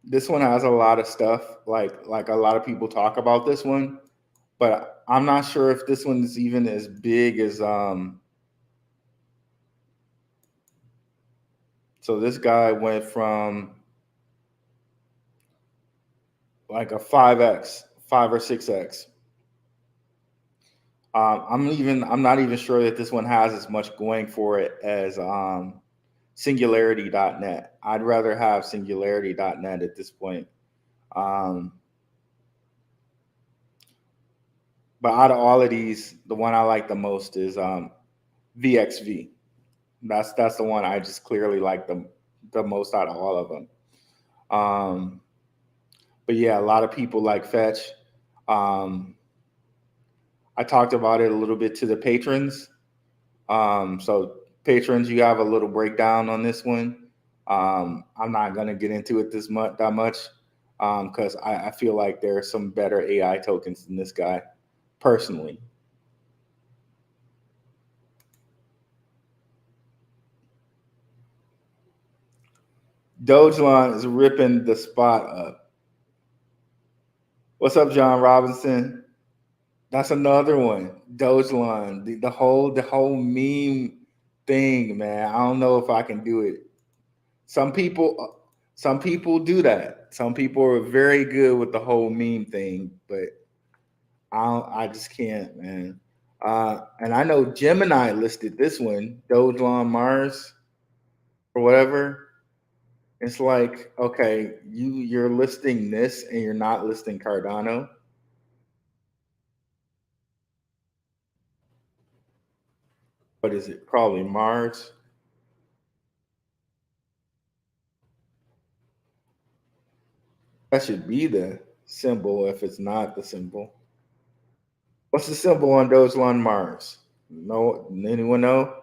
This one has a lot of stuff. Like a lot of people talk about this one, but I'm not sure if this one is even as big as so this guy went from like a 5x, 5 or 6x. I'm not even sure that this one has as much going for it as Singularity.net. I'd rather have Singularity.net at this point. Um, but out of all of these, the one I like the most is VXV. That's the one I just clearly like the most out of all of them. Um, but yeah, a lot of people like Fetch. Um, I talked about it a little bit to the patrons. So patrons, you have a little breakdown on this one. I'm not gonna get into it that much because I feel like there are some better AI tokens than this guy, personally. Dogelon is ripping the spot up. What's up, John Robinson? That's another one. Dogelon, the whole meme thing, man. I don't know if I can do it. Some people some people do that. Some people are very good with the whole meme thing, but I just can't, man. And I know Gemini listed this one, Dogelon Mars or whatever. It's like, okay, you're listing this and you're not listing Cardano. What is it? Probably Mars. That should be the symbol if it's not the symbol. What's the symbol on Dogelon Mars? No, anyone know?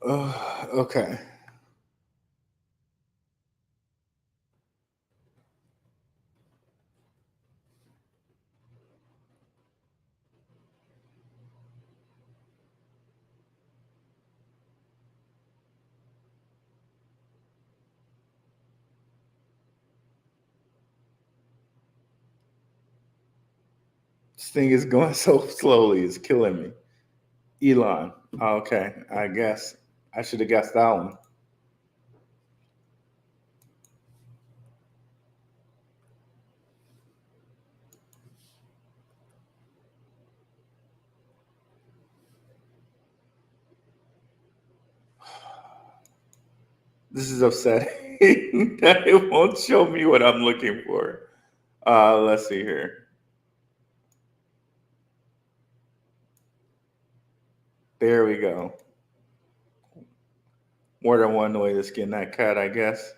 Okay. This thing is going so slowly. It's killing me. Elon. Okay. I guess I should have guessed that one. This is upsetting that it won't show me what I'm looking for. Let's see here. There we go. More than one way to skin that cat, I guess.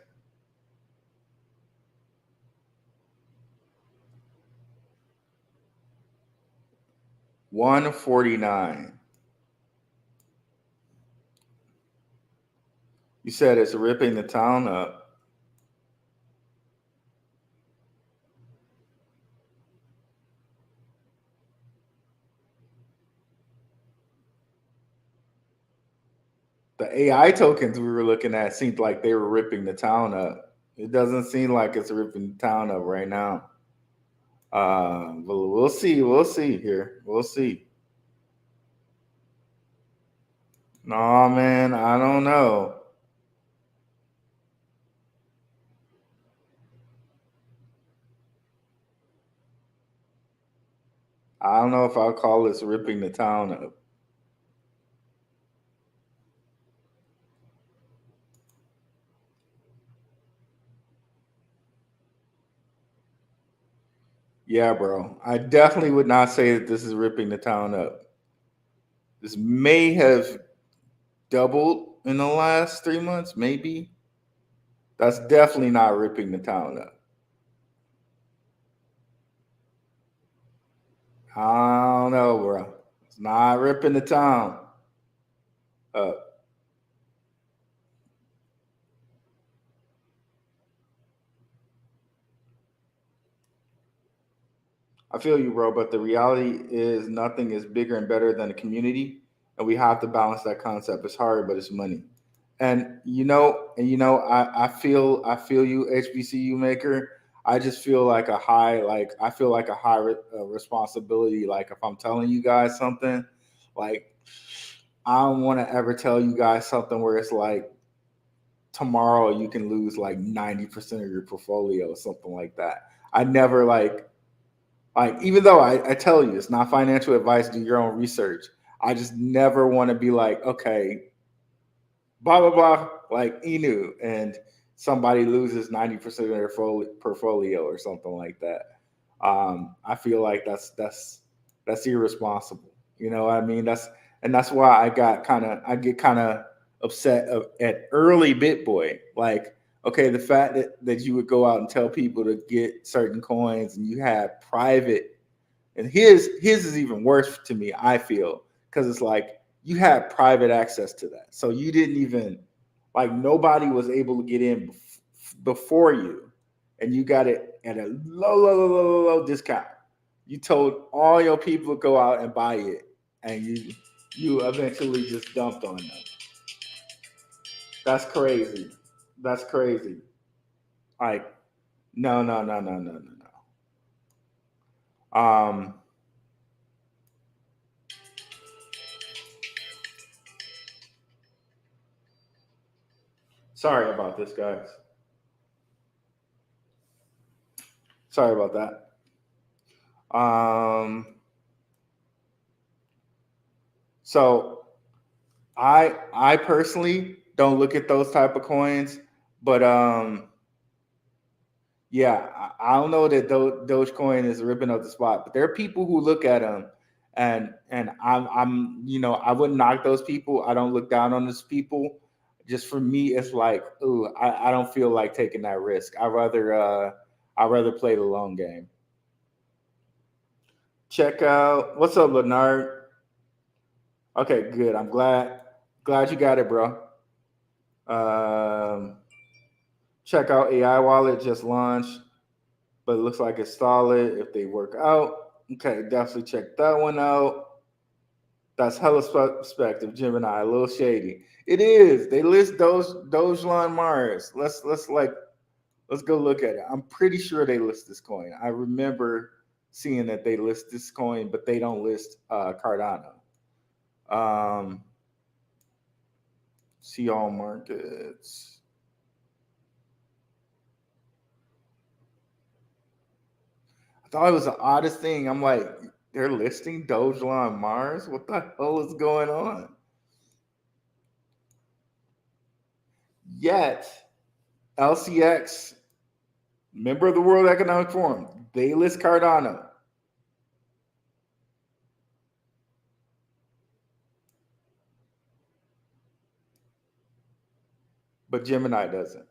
$149. You said it's ripping the town up. The AI tokens we were looking at seemed like they were ripping the town up. It doesn't seem like it's ripping the town up right now. But we'll see. We'll see here. We'll see. No, man, I don't know. I don't know if I'll call this ripping the town up. Yeah, bro. I definitely would not say that this is ripping the town up. This may have doubled in the last 3 months, maybe. That's definitely not ripping the town up. I don't know, bro. It's not ripping the town up. I feel you, bro, but the reality is nothing is bigger and better than a community, and we have to balance that concept. It's hard, but it's money. I feel you, HBCU maker. I just feel like I feel like a responsibility. Like if I'm telling you guys something, like I don't want to ever tell you guys something where it's like tomorrow you can lose like 90% of your portfolio or something like that. I never like even though I tell you it's not financial advice, do your own research. I just never want to be like, okay, blah blah blah, like Inu, and somebody loses 90% of their portfolio or something like that. I feel like that's irresponsible. You know what I mean? That's why I get kind of upset at early BitBoy. Like, okay, the fact that you would go out and tell people to get certain coins and you have private, and his is even worse to me, I feel, because it's like you had private access to that. So you didn't even, like, nobody was able to get in before you, and you got it at a low discount. You told all your people to go out and buy it, and you eventually just dumped on them. That's crazy. That's crazy. Like, no, no, no, no, no, no, no. Sorry about this, guys. Sorry about that. So I personally don't look at those type of coins, but yeah, I don't know that Dogecoin is ripping up the spot, but there are people who look at them, and I'm I wouldn't knock those people. I don't look down on those people. Just for me, it's like, ooh, I don't feel like taking that risk. I rather play the long game. Check out what's up, Leonard. Okay, good. I'm glad you got it, bro. Um, check out AI Wallet just launched, but it looks like it's solid if they work out. Okay, definitely check that one out. That's hella perspective, Gemini, a little shady. It is. They list Dogecoin Mars. Let's go look at it. I'm pretty sure they list this coin. I remember seeing that they list this coin, but they don't list Cardano. Um, see all markets. I thought it was the oddest thing. I'm like, they're listing Dogecoin Mars. What the hell is going on? Yet LCX, member of the World Economic Forum, they list Cardano, but Gemini doesn't.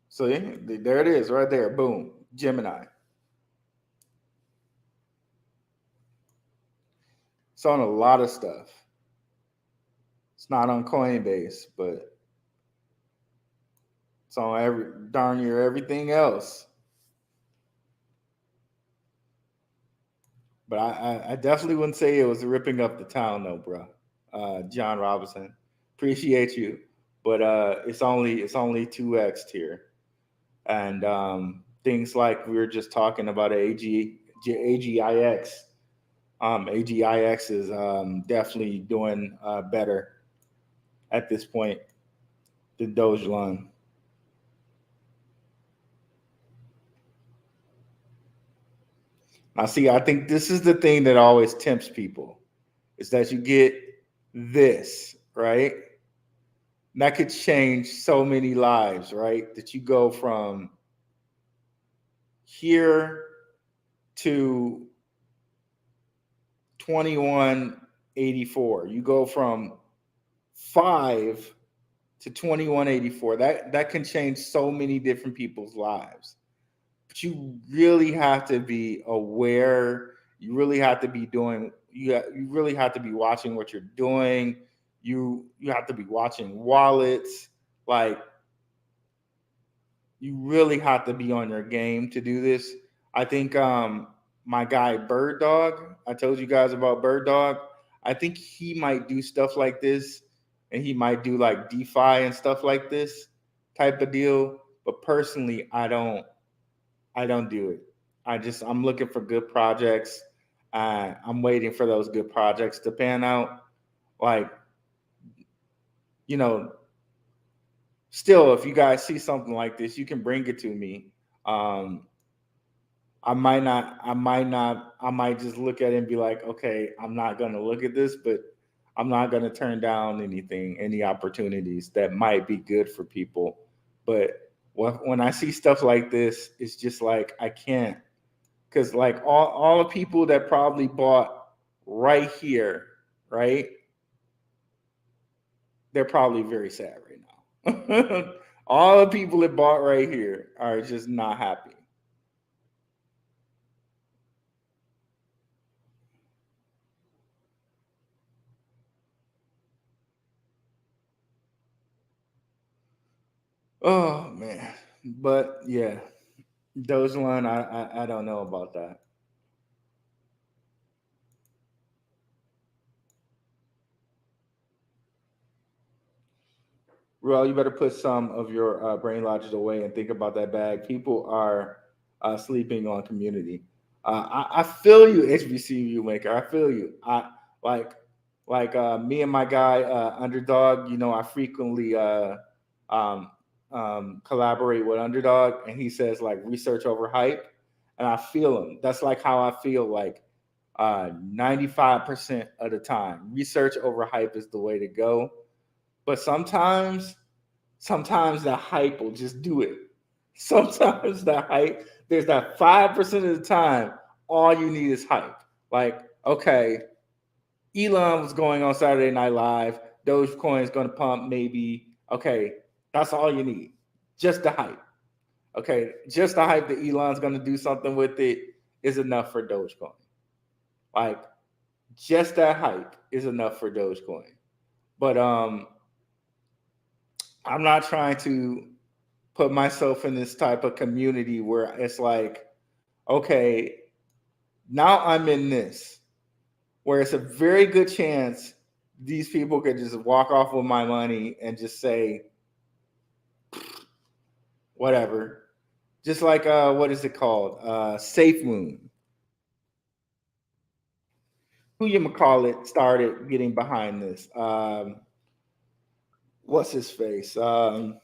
So yeah, there it is, right there. Boom, Gemini. It's on a lot of stuff. It's not on Coinbase, but it's on every darn near everything else. But I definitely wouldn't say it was ripping up the town, though, bro. John Robinson, appreciate you, but it's only 2x tier, and things like we were just talking about AGIX. AGIX is definitely doing better at this point than Dogelon. Now, see, I think this is the thing that always tempts people is that you get this, right? And that could change so many lives, right? That you go from here to 2184. You go from 5 to 2184. That can change so many different people's lives. But you really have to be aware. You really have to be doing. You really have to be watching what you're doing. You have to be watching wallets. Like you really have to be on your game to do this. I think my guy Bird Dog, I told you guys about Bird Dog. I think he might do stuff like this, and he might do like DeFi and stuff like this type of deal. But personally, I don't do it. I'm looking for good projects. I'm waiting for those good projects to pan out. Like, you know, still, if you guys see something like this, you can bring it to me. I might just look at it and be like, okay, I'm not gonna look at this, but I'm not gonna turn down any opportunities that might be good for people. But when I see stuff like this, it's just like I can't, because like all the people that probably bought right here, right? They're probably very sad right now. All the people that bought right here are just not happy. Oh man, but yeah, Dogeline, I don't know about that. Well, you better put some of your brain lodges away and think about that bag. People are sleeping on community. I feel you, HBCU maker. I feel you. I like me and my guy Underdog. You know, I frequently um, collaborate with Underdog, and he says like research over hype, and I feel him. That's like how I feel like 95% of the time. Research over hype is the way to go. But sometimes the hype will just do it. Sometimes the hype, there's that 5% of the time, all you need is hype. Like, okay, Elon was going on Saturday Night Live. Dogecoin is going to pump maybe. Okay, that's all you need. Just the hype. Okay, just the hype that Elon's going to do something with it is enough for Dogecoin. Like, just that hype is enough for Dogecoin. But I'm not trying to put myself in this type of community where it's like, okay, now I'm in this, where it's a very good chance these people could just walk off with my money and just say, whatever. Just like what is it called? Safe Moon. Who you call it started getting behind this. What's his face? Barstool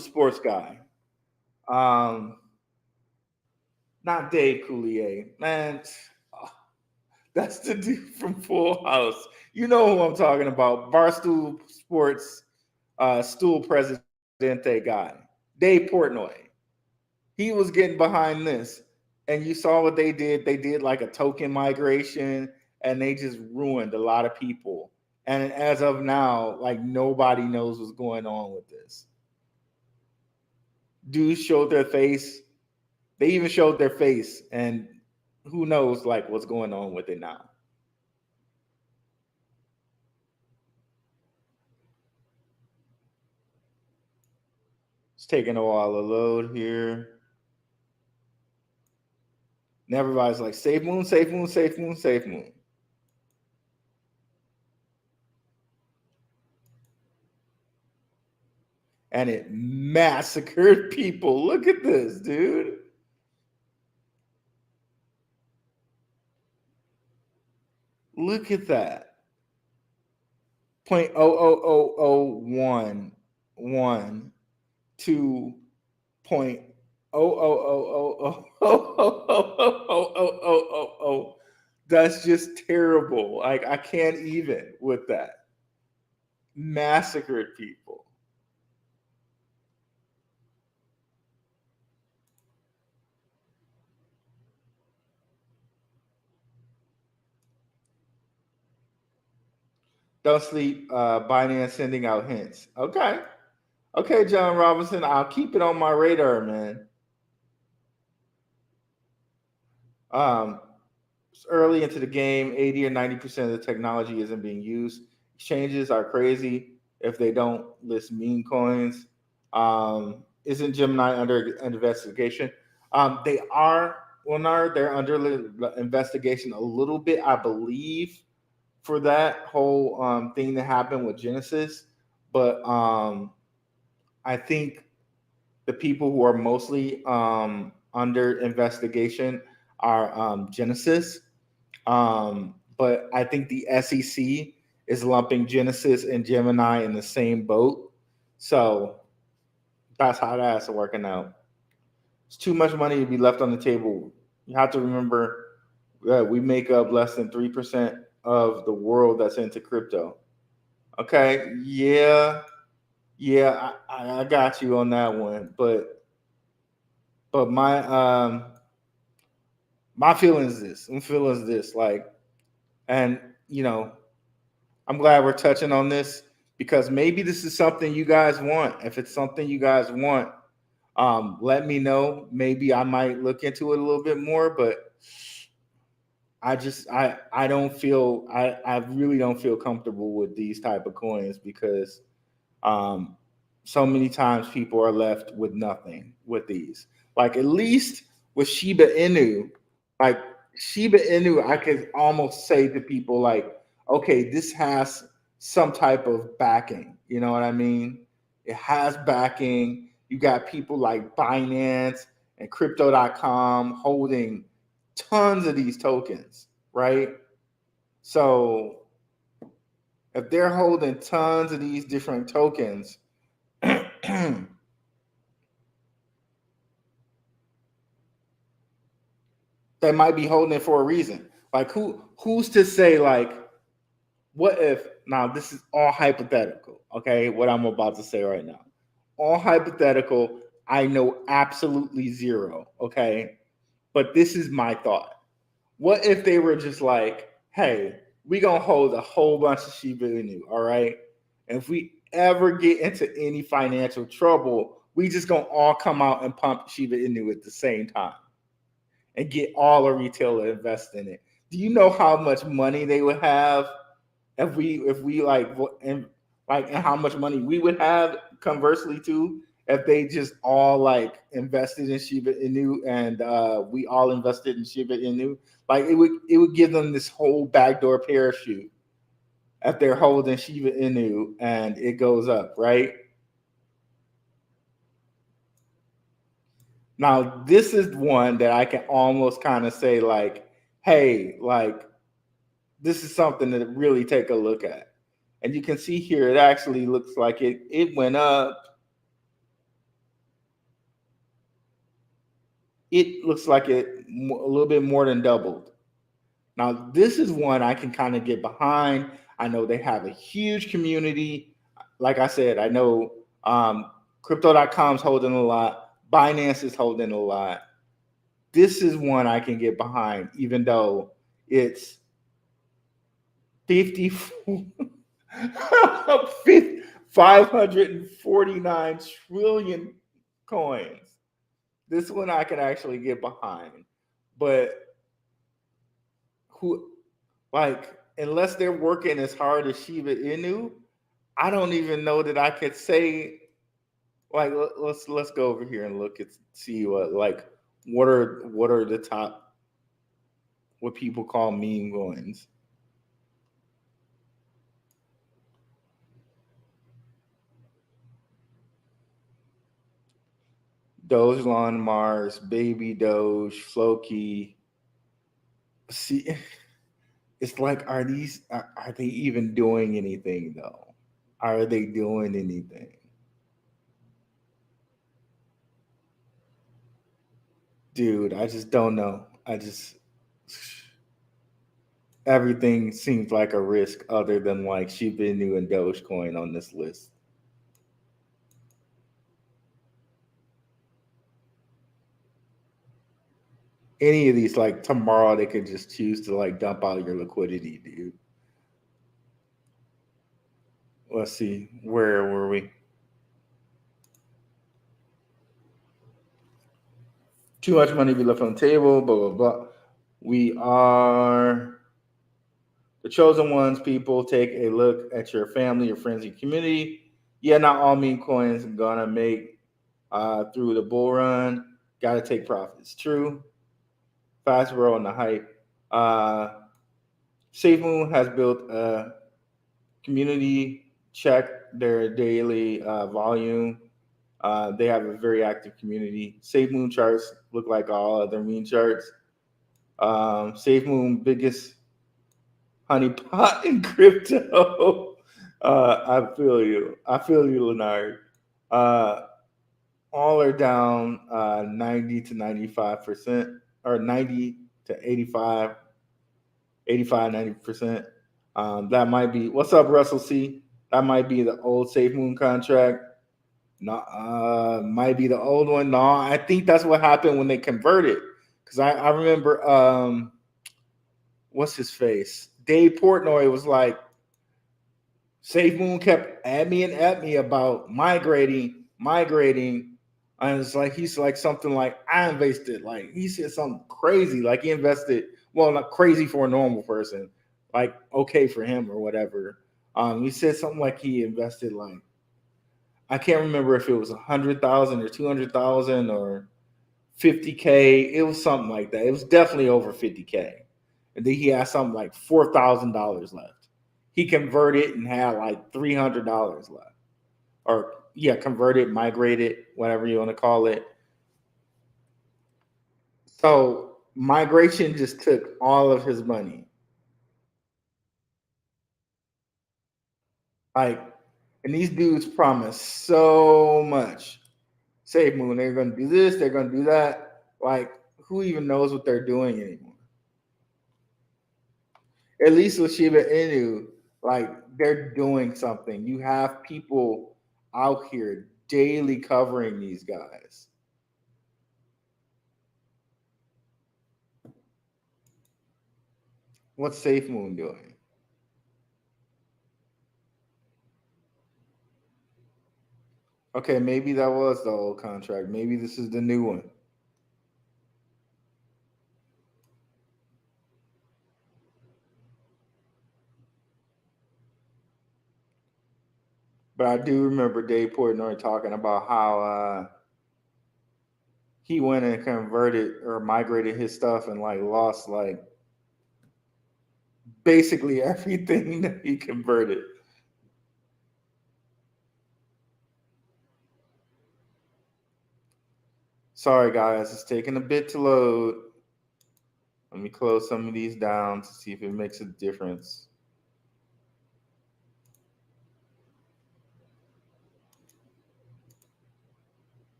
Sports guy. Um, Not Dave Coulier. Man, that's the dude from Full House. You know who I'm talking about. Barstool Sports stool presidente guy. Dave Portnoy. He was getting behind this. And you saw what they did. They did like a token migration and they just ruined a lot of people. And as of now, like nobody knows what's going on with this. Dudes showed their face. They even showed their face, and who knows like what's going on with it now. It's taking a while to load here. And everybody's like, Safe Moon, Safe Moon, Safe Moon, Safe Moon. And it massacred people. Look at this, dude. Look at that. 0.00011 to 0.000000000. That's just terrible. Like I can't even with that. Massacred people. Don't sleep. Binance sending out hints. Okay. Okay, John Robinson. I'll keep it on my radar, man. It's early into the game, 80 or 90% of the technology isn't being used. Exchanges are crazy if they don't list meme coins. Isn't Gemini under investigation? They are, Leonard, they're under investigation a little bit, I believe, for that whole thing that happened with Genesis. But I think the people who are mostly under investigation are Genesis. But I think the SEC is lumping Genesis and Gemini in the same boat. So that's how that's working out. It's too much money to be left on the table. You have to remember that we make up less than 3% of the world that's into crypto. Okay, yeah, I got you on that one, but my feeling is this. I'm feeling is this like, and you know, I'm glad we're touching on this because maybe this is something you guys want. If it's something you guys want, let me know. Maybe I might look into it a little bit more, but I don't feel I really don't feel comfortable with these type of coins because um, so many times people are left with nothing with these. Like at least with Shiba Inu, like Shiba Inu, I could almost say to people like, okay, this has some type of backing. You know what I mean? It has backing. You got people like Binance and Crypto.com holding tons of these tokens, right? So if they're holding tons of these different tokens, they might be holding it for a reason. Like who's to say like what if now this is all hypothetical, okay? What I'm about to say right now. All hypothetical, I know absolutely zero, okay? But this is my thought. What if they were just like, hey, we gonna hold a whole bunch of Shiba Inu, all right? And if we ever get into any financial trouble, we just gonna all come out and pump Shiba Inu at the same time and get all the retail to invest in it. Do you know how much money they would have if we and how much money we would have conversely too if they just all like invested in Shiba Inu and we all invested in Shiba Inu? Like it would give them this whole backdoor parachute if they're holding Shiba Inu and it goes up, right? Now this is one that I can almost kind of say like, hey, like this is something to really take a look at. And you can see here, it actually looks like it went up. It looks like it a little bit more than doubled. Now, this is one I can kind of get behind. I know they have a huge community. Like I said, I know crypto.com's holding a lot. Binance is holding a lot. This is one I can get behind, even though it's 54 549 trillion coins. This one I can actually get behind. But who like unless they're working as hard as Shiba Inu, I don't even know that I could say like let's go over here and look at see what are the top what people call meme coins. Doge Lawn Mars, Baby Doge, Floki. See, It's like, are they even doing anything though? Are they doing anything? Dude, I just don't know. Everything seems like a risk other than like Shiba Inu and Dogecoin on this list. Any of these, like tomorrow, they could just choose to like dump out your liquidity, dude. Let's see, where were we? Too much money be left on the table, blah, blah, blah. We are the chosen ones, people. Take a look at your family, your friends, your community. Yeah, not all meme coins gonna make through the bull run. Gotta take profits. True. Fast roll on the hype. Uh, SafeMoon has built a community. Check their daily volume. They have a very active community. SafeMoon charts look like all other meme charts. SafeMoon biggest honeypot in crypto. I feel you. I feel you, Leonard. Uh, all are down 90 to 95%, or 90 to 85, 90%. That might be, what's up, Russell C? That might be the old SafeMoon contract. No, might be the old one. No, I think that's what happened when they converted. Because I remember, what's his face? Dave Portnoy was like, SafeMoon kept at me about migrating. And it's like, he's like something like, I invested. Like, he said something crazy. Like, he invested, well, not crazy for a normal person, like, okay for him or whatever. He said something like he invested like, I can't remember if it was 100,000 or 200,000 or 50K. It was something like that. It was definitely over 50K. And then he had something like $4,000 left. He converted and had like $300 left. Or, yeah, converted, migrated, whatever you want to call it. So migration just took all of his money. Like, and these dudes promise so much. Save Moon, they're going to do this, they're going to do that. Like, who even knows what they're doing anymore? At least with Shiba Inu, like, they're doing something. You have people out here daily covering these guys. What's Safe Moon doing? Okay, maybe that was the old contract. Maybe this is the new one. But I do remember Dave Portnoy talking about how he went and converted or migrated his stuff and like lost like basically everything that he converted. Sorry guys, it's taking a bit to load. Let me close some of these down to see if it makes a difference.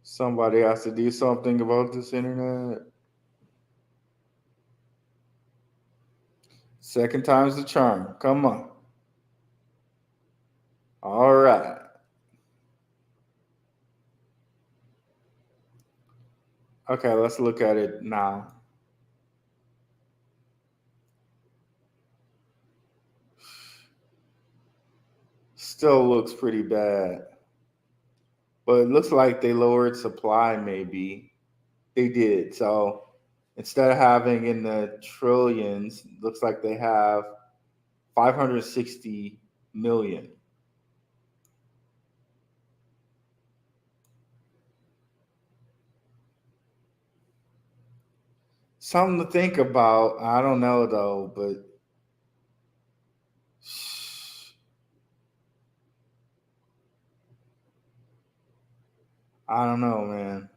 Somebody has to do something about this internet. Second time's the charm. Come on. All right. Okay, let's look at it now. Still looks pretty bad. But it looks like they lowered supply, maybe. They did. So instead of having in the trillions, looks like they have 560 million. Something to think about. I don't know though, but I don't know, man.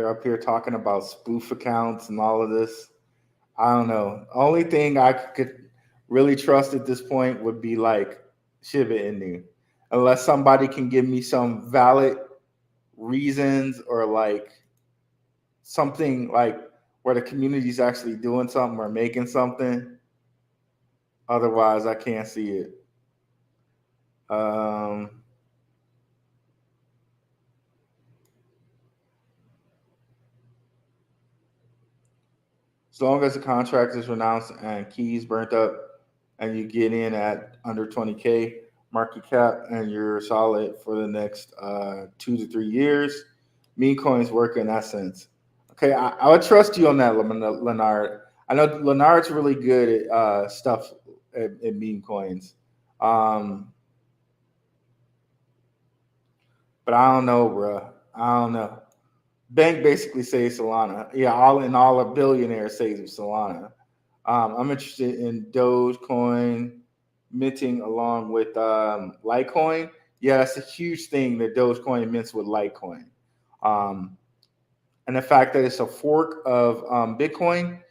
They're up here talking about spoof accounts and all of this. I don't know. Only thing I could really trust at this point would be like Shiba Inu, unless somebody can give me some valid reasons or like something like where the community's actually doing something or making something. Otherwise, I can't see it. Um, as long as the contract is renounced and keys burnt up, and you get in at under 20K market cap, and you're solid for the next 2 to 3 years, meme coins work in that sense. Okay, I would trust you on that, Leonard. I know Leonard's really good at stuff at meme coins. Um, but I don't know, bro. I don't know. Bank basically says Solana. Yeah, all a billionaire says Solana. I'm interested in Dogecoin minting along with Litecoin. Yeah, that's a huge thing that Dogecoin mints with Litecoin. Um, and the fact that it's a fork of Bitcoin,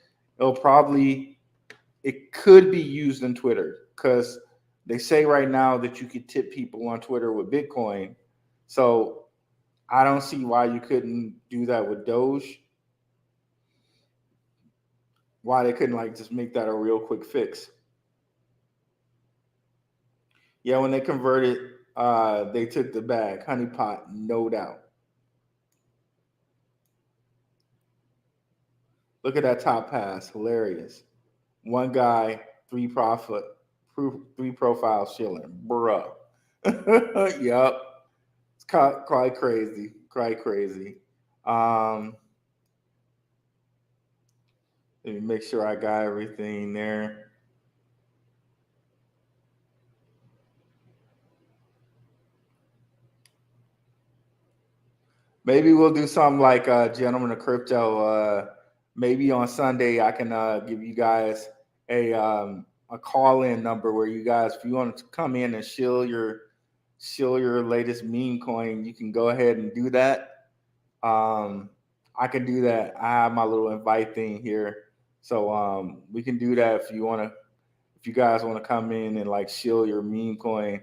it could be used in Twitter because they say right now that you could tip people on Twitter with Bitcoin. So I don't see why you couldn't do that with Doge. Why they couldn't like just make that a real quick fix. Yeah, when they converted, they took the bag. Honeypot, no doubt. Look at that top pass. Hilarious. One guy, three profiles chilling. Bruh. Yup. It's quite crazy. Quite crazy. Let me make sure I got everything there. Maybe we'll do something like Gentlemen of Crypto. Maybe on Sunday I can give you guys a call-in number where you guys, if you want to come in and shill your latest meme coin, you can go ahead and do that. I can do that. I have my little invite thing here, so we can do that if you guys want to come in and like shill your meme coin.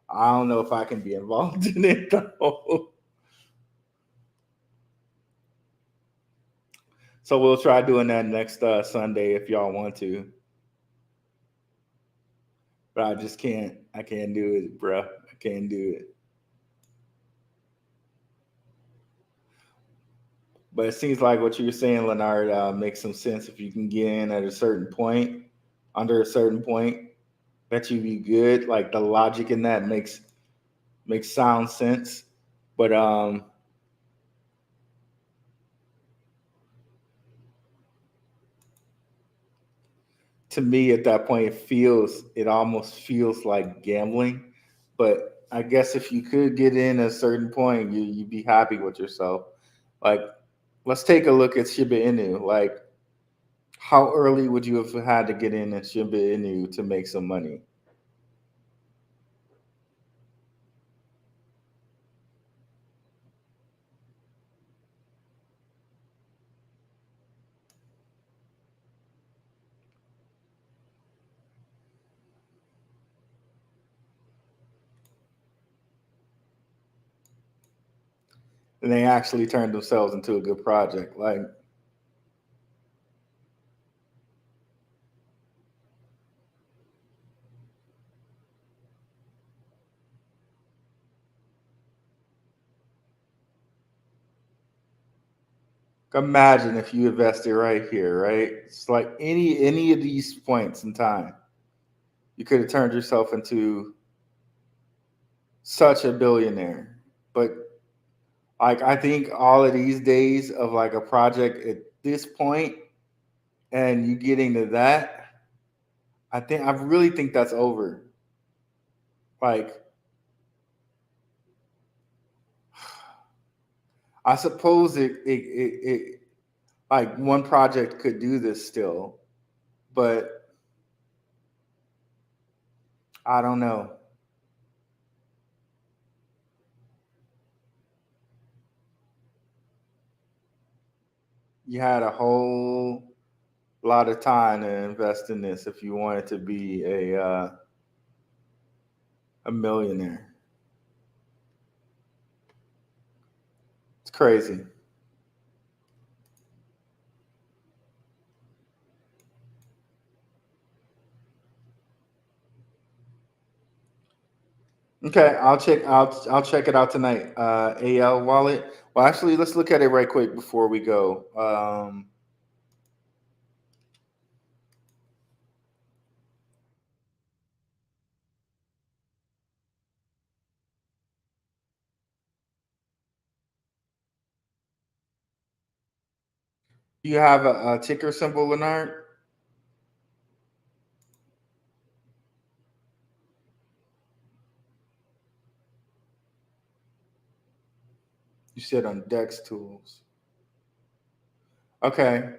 I don't know if I can be involved in it though. So we'll try doing that next Sunday if y'all want to. But I just can't. I can't do it, bro. I can't do it. But it seems like what you were saying, Leonard, makes some sense. If you can get in at a certain point, under a certain point, that you be good. Like the logic in that makes sound sense. But to me at that point it almost feels like gambling. But I guess if you could get in at a certain point, you'd be happy with yourself. Like, let's take a look at Shiba Inu. Like, how early would you have had to get in at Shiba Inu to make some money? And they actually turned themselves into a good project. Like, imagine if you invested right here, right? It's like any of these points in time, you could have turned yourself into such a billionaire. But like I think all of these days of like a project at this point and you getting to that, I really think that's over. Like I suppose it like one project could do this still, but I don't know. you had a whole lot of time to invest in this if you wanted to be a millionaire. It's crazy. Okay, I'll check it out tonight. AL wallet. Well, actually, let's look at it right quick before we go. Do you have a ticker symbol, Leonard? You said on Dex Tools. Okay.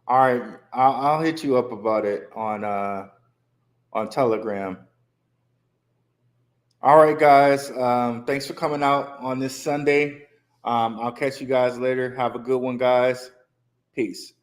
All right. I'll hit you up about it on Telegram. All right, guys. Thanks for coming out on this Sunday. I'll catch you guys later. Have a good one, guys. Peace.